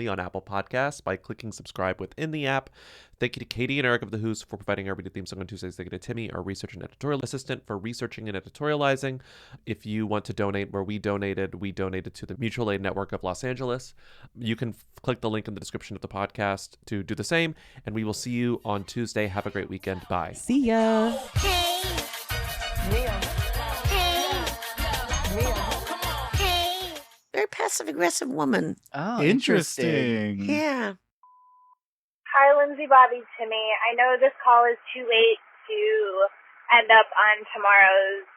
on Apple Podcasts by clicking subscribe within the app. Thank you to Katie and Eric of The Who's for providing our video theme song on Tuesdays. Thank you to Timmy, our research and editorial assistant, for researching and editorializing. If you want to donate where we donated to the Mutual Aid Network of Los Angeles. You can click the link in the description of the podcast to do the same, and we will see you on Tuesday. Have a great weekend. Bye. See ya. Hey. Very passive-aggressive woman. Oh, interesting. Yeah. Hi, Lindsay, Bobby, Timmy. I know this call is too late to end up on tomorrow's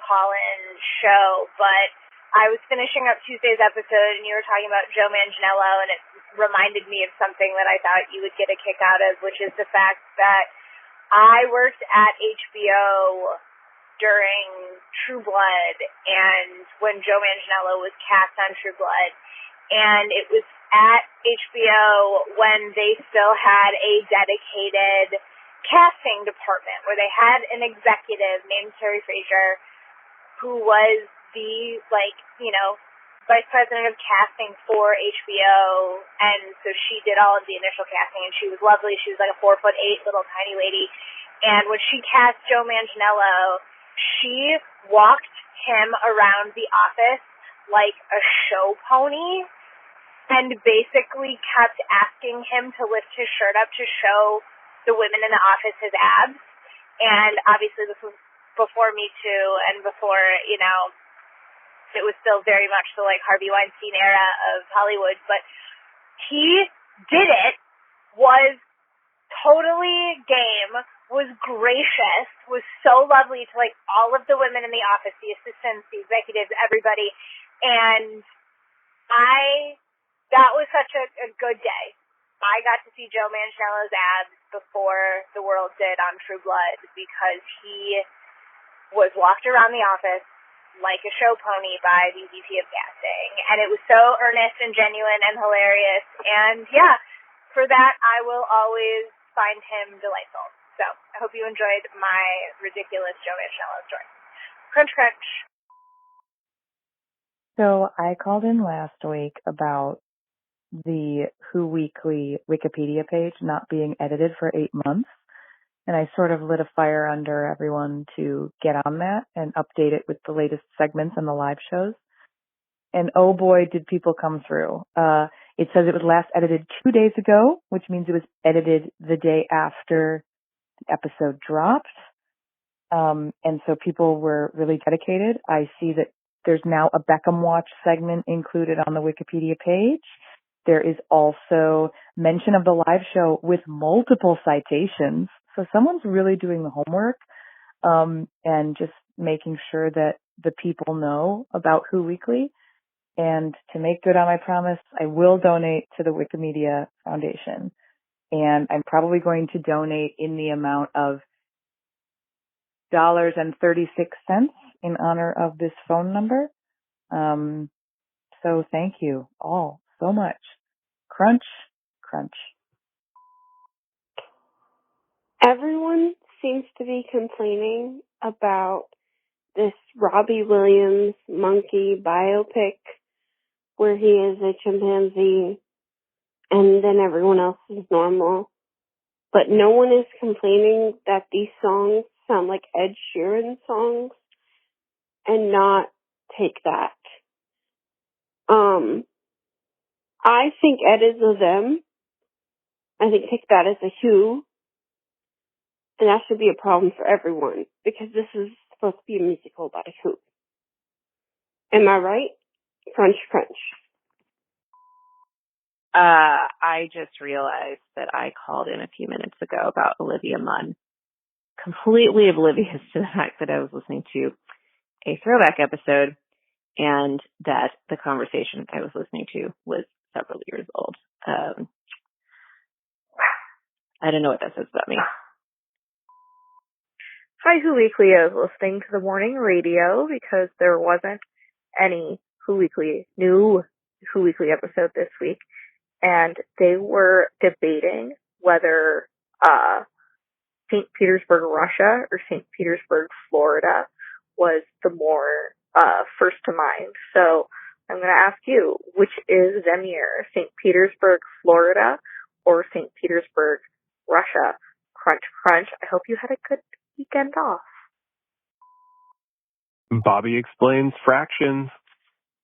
call-in show, but I was finishing up Tuesday's episode, and you were talking about Joe Manganiello, and it reminded me of something that I thought you would get a kick out of, which is the fact that I worked at HBO during True Blood, and when Joe Manganiello was cast on True Blood, and it was at HBO when they still had a dedicated casting department, where they had an executive named Terry Frazier who was the, vice president of casting for HBO, and so she did all of the initial casting, and she was lovely. She was like a 4'8" little tiny lady, and when she cast Joe Manganiello, she walked him around the office like a show pony, and basically kept asking him to lift his shirt up to show the women in the office his abs. And obviously this was before Me Too and before, it was still very much the like Harvey Weinstein era of Hollywood, but he did it, was totally game, was gracious, was so lovely to like all of the women in the office, the assistants, the executives, everybody. And that was such a good day. I got to see Joe Manganiello's abs before the world did on True Blood because he was walked around the office like a show pony by the VP of casting. And it was so earnest and genuine and hilarious. And yeah, for that, I will always find him delightful. So I hope you enjoyed my ridiculous Joe Manganiello story. Crunch, crunch. So I called in last week about the Who Weekly Wikipedia page not being edited for 8 months. And I sort of lit a fire under everyone to get on that and update it with the latest segments and the live shows. And oh boy, did people come through. It says it was last edited 2 days ago, which means it was edited the day after the episode dropped. And so people were really dedicated. I see that there's now a Beckham Watch segment included on the Wikipedia page. There is also mention of the live show with multiple citations. So someone's really doing the homework, and just making sure that the people know about Who Weekly. And to make good on my promise, I will donate to the Wikimedia Foundation. And I'm probably going to donate in the amount of $1.36 in honor of this phone number. So thank you all so much. Crunch, crunch. Everyone seems to be complaining about this Robbie Williams monkey biopic where he is a chimpanzee and then everyone else is normal. But no one is complaining that these songs sound like Ed Sheeran songs and not Take That. I think Ed is a them. I think Take That is a Who. And that should be a problem for everyone because this is supposed to be a musical about a Who. Am I right? Crunch, crunch. I just realized that I called in a few minutes ago about Olivia Munn, completely oblivious to the fact that I was listening to a throwback episode and that the conversation I was listening to was several years old. I don't know what that says about me. Hi, Who Weekly. I was listening to the morning radio because there wasn't any new Who Weekly episode this week, and they were debating whether St. Petersburg, Russia or St. Petersburg, Florida was the more first to mind. So I'm going to ask you, which is Zemir, St. Petersburg, Florida or St. Petersburg, Russia? Crunch, crunch. I hope you had a good weekend off. Bobby explains fractions.